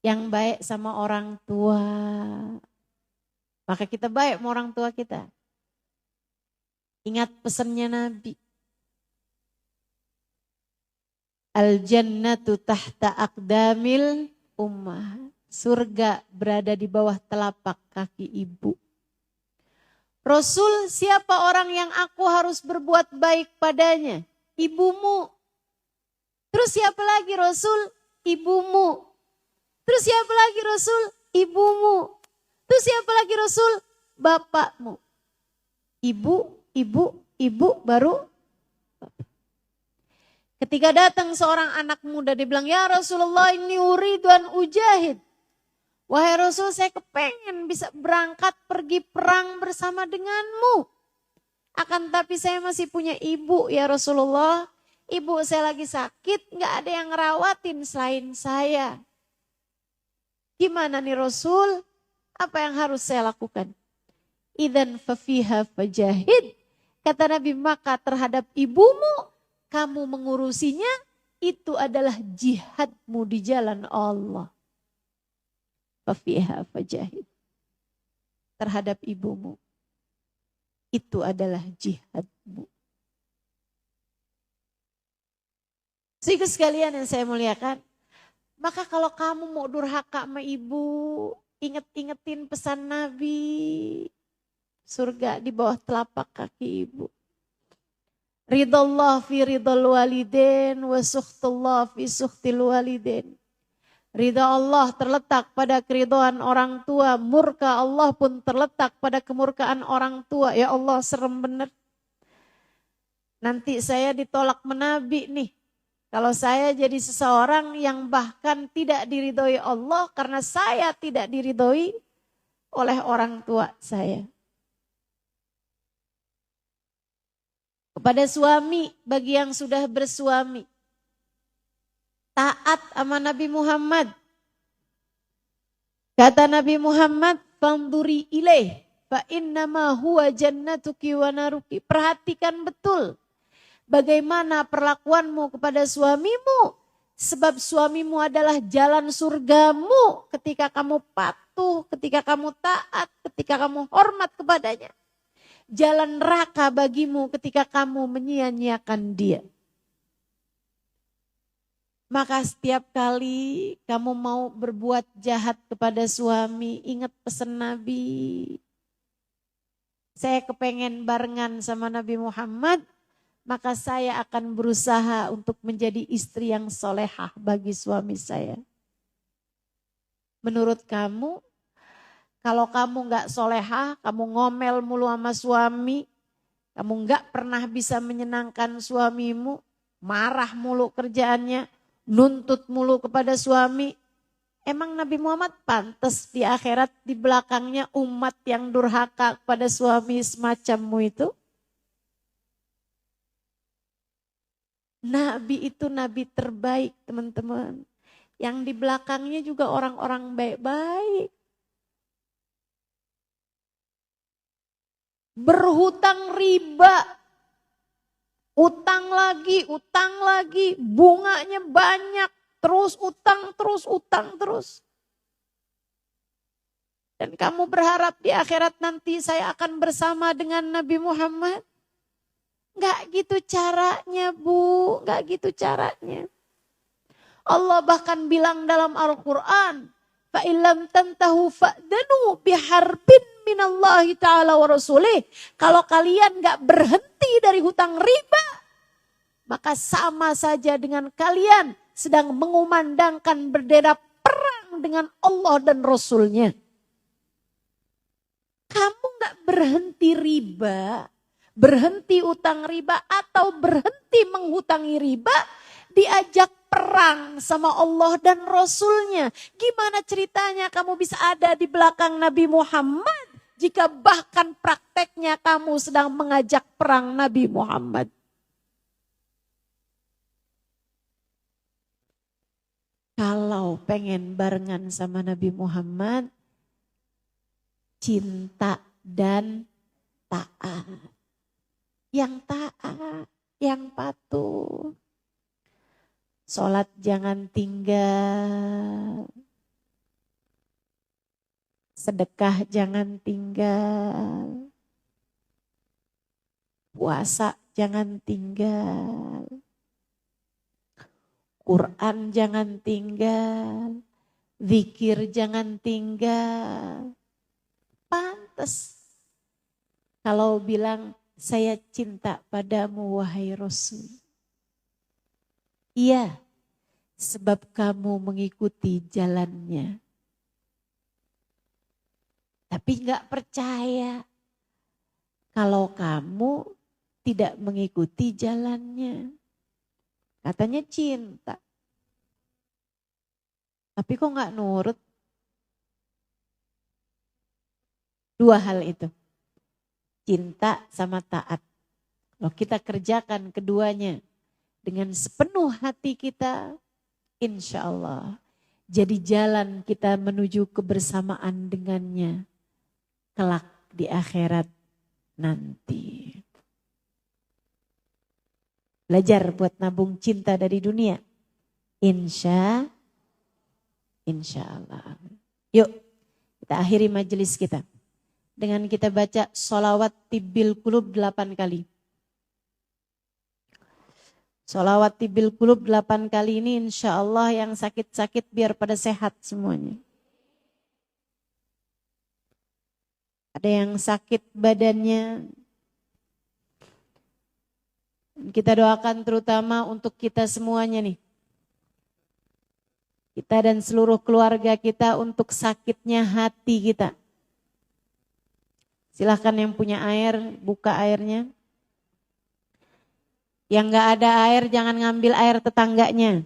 yang baik sama orang tua. Maka kita baik sama orang tua kita. Ingat pesannya Nabi. Al-jannatu tahta aqdamil ummah. surga berada di bawah telapak kaki ibu. Rasul, siapa orang yang aku harus berbuat baik padanya? Ibumu. Terus siapa lagi Rasul? Ibumu. Terus siapa lagi Rasul? Ibumu. Terus siapa lagi Rasul? Bapakmu. Ibu, baru bapak. Ketika datang seorang anak muda, dia bilang, ya Rasulullah, ini uridu an ujahid. Wahai Rasul, saya kepengen bisa berangkat pergi perang bersama denganmu. Akan tapi saya masih punya ibu ya Rasulullah. Ibu saya lagi sakit, gak ada yang ngerawatin selain saya. Gimana nih Rasul? Apa yang harus saya lakukan? Idzan fafiha fajahid. Kata Nabi, maka terhadap ibumu, kamu mengurusinya, itu adalah jihadmu di jalan Allah. Fafiha fajahid. Terhadap ibumu. Itu adalah jihadmu. Sehingga sekalian yang saya muliakan. Maka kalau kamu mau durhaka sama ibu. Inget-ingetin pesan Nabi. Surga di bawah telapak kaki ibu. Ridallah fi ridal walidin. Wa sukhtullah fi sukhtil walidin. Ridha Allah terletak pada keridhaan orang tua. Murka Allah pun terletak pada kemurkaan orang tua. Ya Allah, serem bener. Nanti saya ditolak menabi nih. Kalau saya jadi seseorang yang bahkan tidak diridhoi Allah karena saya tidak diridhoi oleh orang tua saya. Kepada suami, bagi yang sudah bersuami. Taat sama Nabi Muhammad. Kata Nabi Muhammad, "Fanduri ilaih fa innama huwa jannatuki wa naruki." Perhatikan betul bagaimana perlakuanmu kepada suamimu, sebab suamimu adalah jalan surgamu ketika kamu patuh, ketika kamu taat, ketika kamu hormat kepadanya. Jalan neraka bagimu ketika kamu menyia-nyiakan dia. Maka setiap kali kamu mau berbuat jahat kepada suami, ingat pesan Nabi. Saya kepengen barengan sama Nabi Muhammad, maka saya akan berusaha untuk menjadi istri yang solehah bagi suami saya. Menurut kamu, kalau kamu gak solehah, kamu ngomel mulu sama suami, kamu gak pernah bisa menyenangkan suamimu, marah mulu kerjaannya, nuntut mulu kepada suami. Emang Nabi Muhammad pantas di akhirat di belakangnya umat yang durhaka kepada suami semacammu itu? Nabi itu nabi terbaik teman-teman. Yang di belakangnya juga orang-orang baik-baik. Berhutang riba. Utang lagi, bunganya banyak, terus utang, terus. Dan kamu berharap di akhirat nanti saya akan bersama dengan Nabi Muhammad? Gak gitu caranya Bu, gak gitu caranya. Allah bahkan bilang dalam Al-Quran, فَإِلَّمْ تَنْتَهُ فَأْدَنُوا بِحَرْبٍ minallahi ta'ala wa rasulih. Kalau kalian gak berhenti dari hutang riba, maka sama saja dengan kalian sedang mengumandangkan bendera perang dengan Allah dan Rasulnya. Kamu gak berhenti riba, berhenti utang riba atau berhenti menghutangi riba, diajak perang sama Allah dan Rasulnya. Gimana ceritanya kamu bisa ada di belakang Nabi Muhammad jika bahkan prakteknya kamu sedang mengajak perang Nabi Muhammad? Kalau pengen barengan sama Nabi Muhammad, cinta dan taat. Yang taat, yang patuh. Sholat jangan tinggal. Sedekah jangan tinggal. Puasa jangan tinggal. Quran jangan tinggal. Zikir jangan tinggal. Pantas kalau bilang saya cinta padamu wahai Rasul. Iya, sebab kamu mengikuti jalannya. Tapi gak percaya kalau kamu tidak mengikuti jalannya. Katanya cinta. Tapi kok gak nurut? Dua hal itu. Cinta sama taat. Kalau kita kerjakan keduanya dengan sepenuh hati kita, insya Allah jadi jalan kita menuju kebersamaan dengannya kelak di akhirat nanti. Belajar buat nabung cinta dari dunia. Insya Allah. Yuk kita akhiri majelis kita dengan kita baca sholawat tibbil qulub 8 kali. Sholawat tibbil qulub 8 kali ini insya Allah yang sakit-sakit biar pada sehat semuanya. Ada yang sakit badannya. Kita doakan terutama untuk kita semuanya nih. Kita dan seluruh keluarga kita untuk sakitnya hati kita. Silahkan yang punya air, buka airnya. Yang gak ada air, jangan ngambil air tetangganya.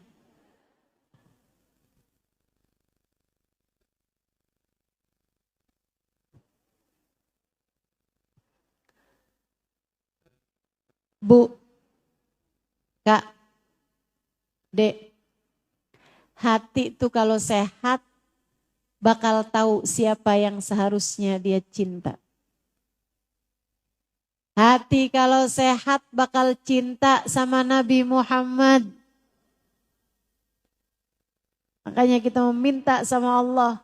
Bu, Kak, Dek, hati itu kalau sehat, bakal tahu siapa yang seharusnya dia cinta. Hati kalau sehat bakal cinta sama Nabi Muhammad. Makanya kita meminta sama Allah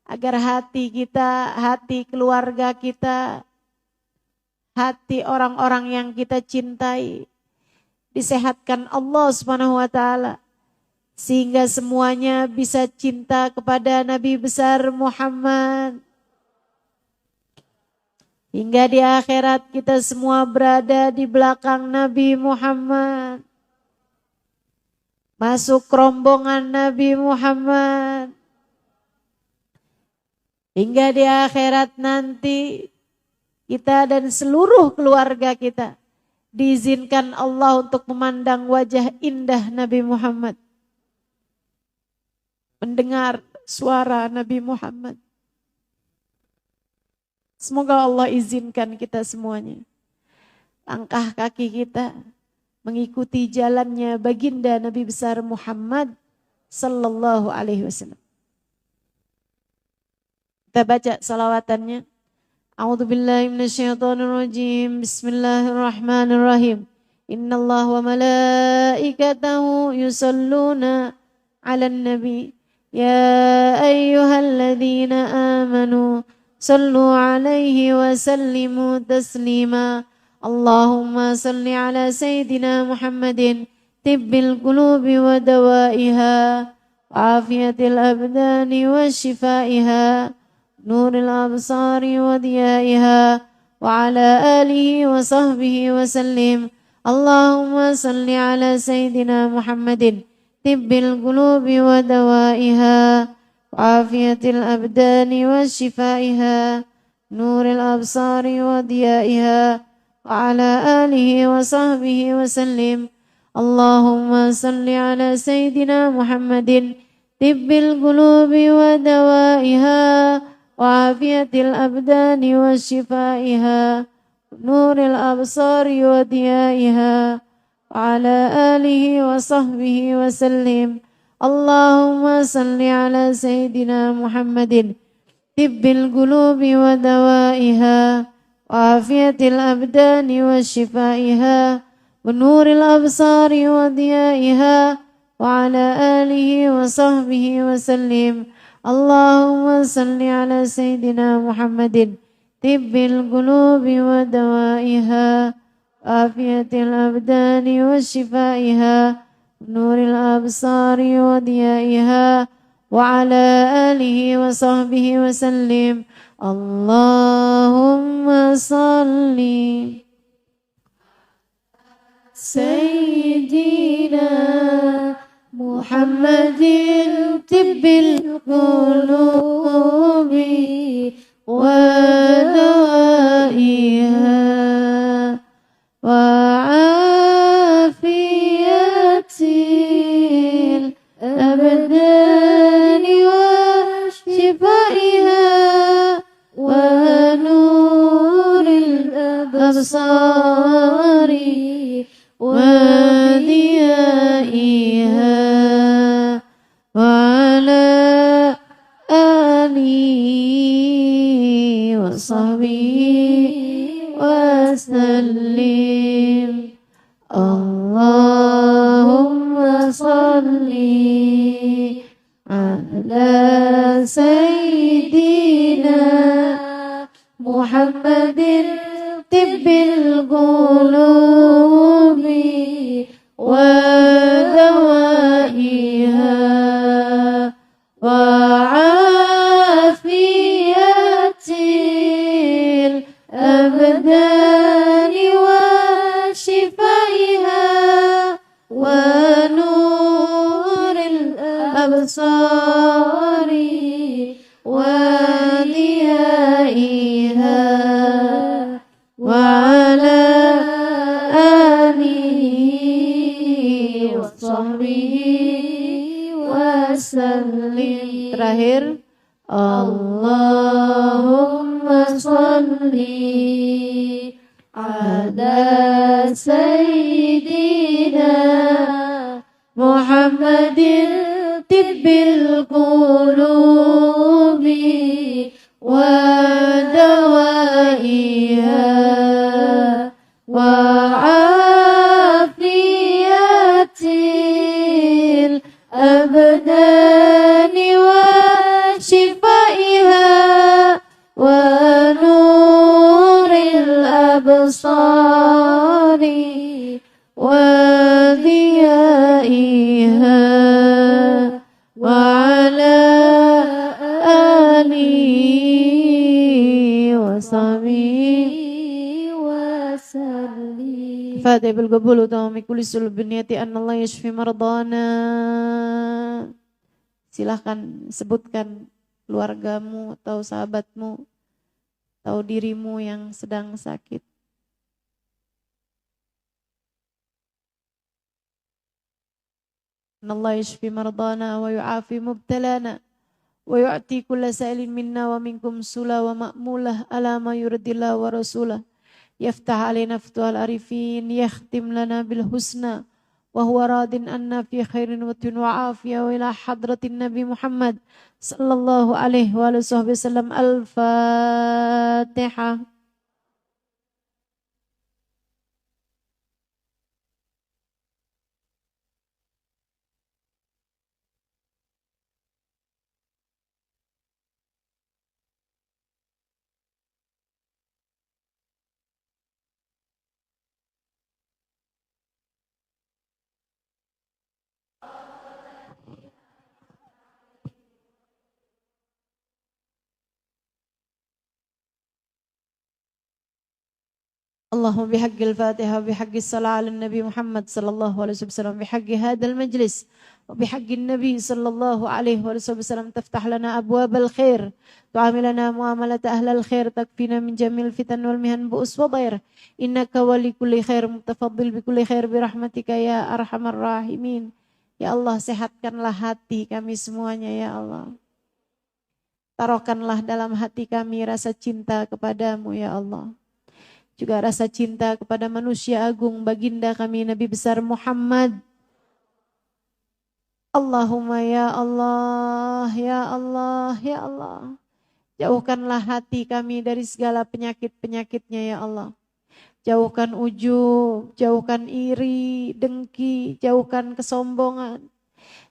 agar hati kita, hati keluarga kita, hati orang-orang yang kita cintai disehatkan Allah Subhanahu wa taala sehingga semuanya bisa cinta kepada Nabi besar Muhammad. Hingga di akhirat kita semua berada di belakang Nabi Muhammad. Masuk rombongan Nabi Muhammad. Hingga di akhirat nanti kita dan seluruh keluarga kita diizinkan Allah untuk memandang wajah indah Nabi Muhammad. Mendengar suara Nabi Muhammad. Semoga Allah izinkan kita semuanya. Langkah kaki kita mengikuti jalannya baginda Nabi besar Muhammad sallallahu alaihi wasallam. Kita baca salawatannya. A'udzubillahi minasyaitonirrajim. Bismillahirrahmanirrahim. Innallaha wa malaikatahu yusalluna 'alan nabi. Ya ayyuhalladzina amanu sallu alaihi wa sallimu taslima. Allahumma salli ala sayyidina Muhammadin tibbil qulubi wa dawaiha wa afiyatil abdani wa shifaiha nuril absari wa diyaiha wa ala alihi wa sahbihi wa sallim. Allahumma salli ala sayyidina Muhammadin tibbil qulubi wa dawaiha وعافية الأبدان وشفائها نور الأبصار وضيائها وعلى آله وصحبه وسلم. اللهم صل على سيدنا محمد طب القلوب ودوائها وعافية الأبدان وشفائها نور الأبصار وضيائها وعلى آله وصحبه وسلم. اللهم صل على سيدنا محمد طب القلوب ودوائها وعافية الأبدان وشفائها ونور الأبصار وضيائها وعلى آله وصحبه وسلم. اللهم صل على سيدنا محمد طب القلوب ودوائها وعافية الأبدان وشفائها نور الأبصار وضيائها وعلى آله وصحبه وسلم. اللهم صل سيدنا محمد طب القلوب ودوائها وعافية الأبدان وشفائها ونور الأبصار وديائها وعلى آله وصحبه وسلم. اللهم صل على سيدنا محمد طب القلوب ودوائها وعافية الأبدان وشفائها ونور الأبصار وديائها وعلى آله وصحبه وسلم. Terakhir, Allahumma sholli ala sayyidina Muhammadin tibbil qulubi wa dawaiha wa afiyatil abdani wa shifaiha wa nuril absari wa diyaiha wa ala alihi wa sahbihi wa sallim. Fatihah bil qabul utama kulli sulub niyati anna Allah yashfi mardana. Silahkan sebutkan keluargamu atau sahabatmu atau dirimu yang sedang sakit. Anna Allah yashfi mardana wa yu'afi mubtalana wa yu'ti kulla sa'ilin minna wa minkum sula wa ma'mulah ala ma yuridillah wa rasulah. Yaftah alaina futuhal arifin, yakhtim lana bil husna wa huwa radin anna fi khairin wa tun wa afiyah wa ila hadratin Nabi Muhammad sallallahu alaihi wa sallam. Al-Fatihah. اللهم بحق الفاتحة وبحق الصلاة على النبي محمد صلى الله عليه وسلم بحق هذا المجلس وبحق النبي صلى الله عليه وسلم تفتح لنا أبواب الخير تعاملنا معاملة أهل الخير تكفينا من جميع الفتن والمهن بؤس وضير إنك ولي كل خير متفضل بكل خير برحمتك يا أرحم الراحمين. Ya Allah, sehatkanlah hati kami semuanya ya Allah. Taruhkanlah dalam hati kami rasa cinta kepadamu ya Allah. Juga rasa cinta kepada manusia agung baginda kami Nabi besar Muhammad. Allahumma ya Allah, ya Allah, ya Allah. Jauhkanlah hati kami dari segala penyakit-penyakitnya ya Allah. Jauhkan ujub, jauhkan iri, dengki, jauhkan kesombongan.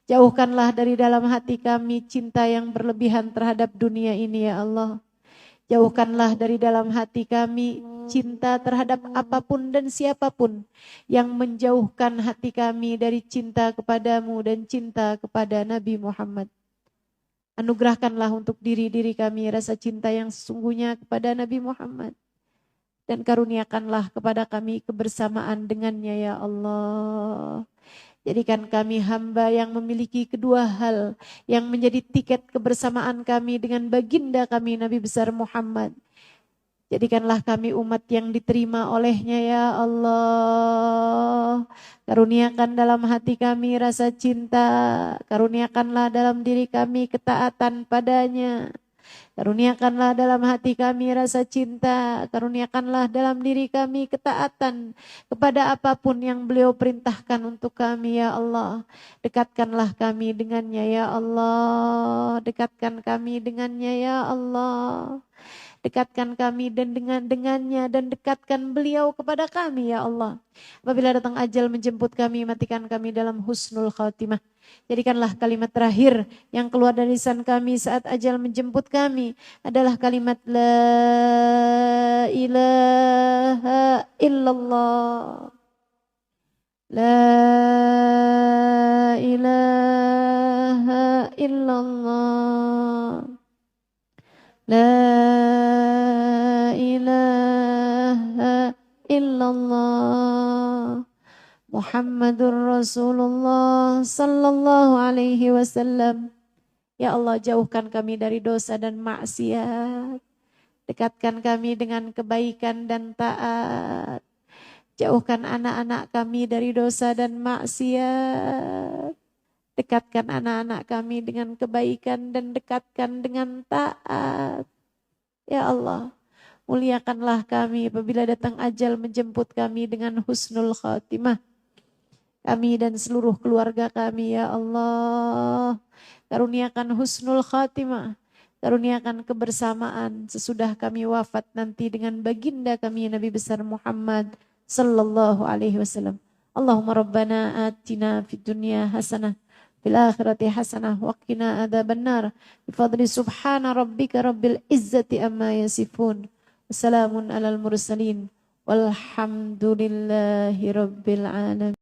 Jauhkanlah dari dalam hati kami cinta yang berlebihan terhadap dunia ini ya Allah. Jauhkanlah dari dalam hati kami cinta terhadap apapun dan siapapun yang menjauhkan hati kami dari cinta kepadamu dan cinta kepada Nabi Muhammad. Anugerahkanlah untuk diri-diri kami rasa cinta yang sesungguhnya kepada Nabi Muhammad. Dan karuniakanlah kepada kami kebersamaan dengannya ya Allah. Jadikan kami hamba yang memiliki kedua hal yang menjadi tiket kebersamaan kami dengan baginda kami Nabi besar Muhammad. Jadikanlah kami umat yang diterima olehnya ya Allah. Karuniakan dalam hati kami rasa cinta. Karuniakanlah dalam diri kami ketaatan padanya. Karuniakanlah dalam hati kami rasa cinta. Karuniakanlah dalam diri kami ketaatan kepada apapun yang beliau perintahkan untuk kami ya Allah. Dekatkanlah kami dengannya ya Allah. Dekatkan kami dengannya ya Allah. Dekatkan kami dan dengannya dan dekatkan beliau kepada kami ya Allah. Apabila datang ajal menjemput kami, matikan kami dalam husnul khatimah. Jadikanlah kalimat terakhir yang keluar dari lisan kami saat ajal menjemput kami adalah kalimat La ilaha illallah. La ilaha illallah. La ilaha illallah. Muhammadur Rasulullah sallallahu alaihi wasallam. Ya Allah, jauhkan kami dari dosa dan maksiat. Dekatkan kami dengan kebaikan dan taat. Jauhkan anak-anak kami dari dosa dan maksiat. Dekatkan anak-anak kami dengan kebaikan dan dekatkan dengan taat. Ya Allah, muliakanlah kami apabila datang ajal menjemput kami dengan husnul khatimah. Kami dan seluruh keluarga kami ya Allah. Karuniakan husnul khatimah. Karuniakan kebersamaan sesudah kami wafat nanti dengan baginda kami Nabi besar Muhammad sallallahu alaihi wasallam. Allahumma rabbana atina fid dunya hasanah fil akhirati hasanah wa qina adzabannar bifadli subhana rabbika rabbil izzati amma yasifun. Wassalamun alal mursalin walhamdulillahi rabbil alamin.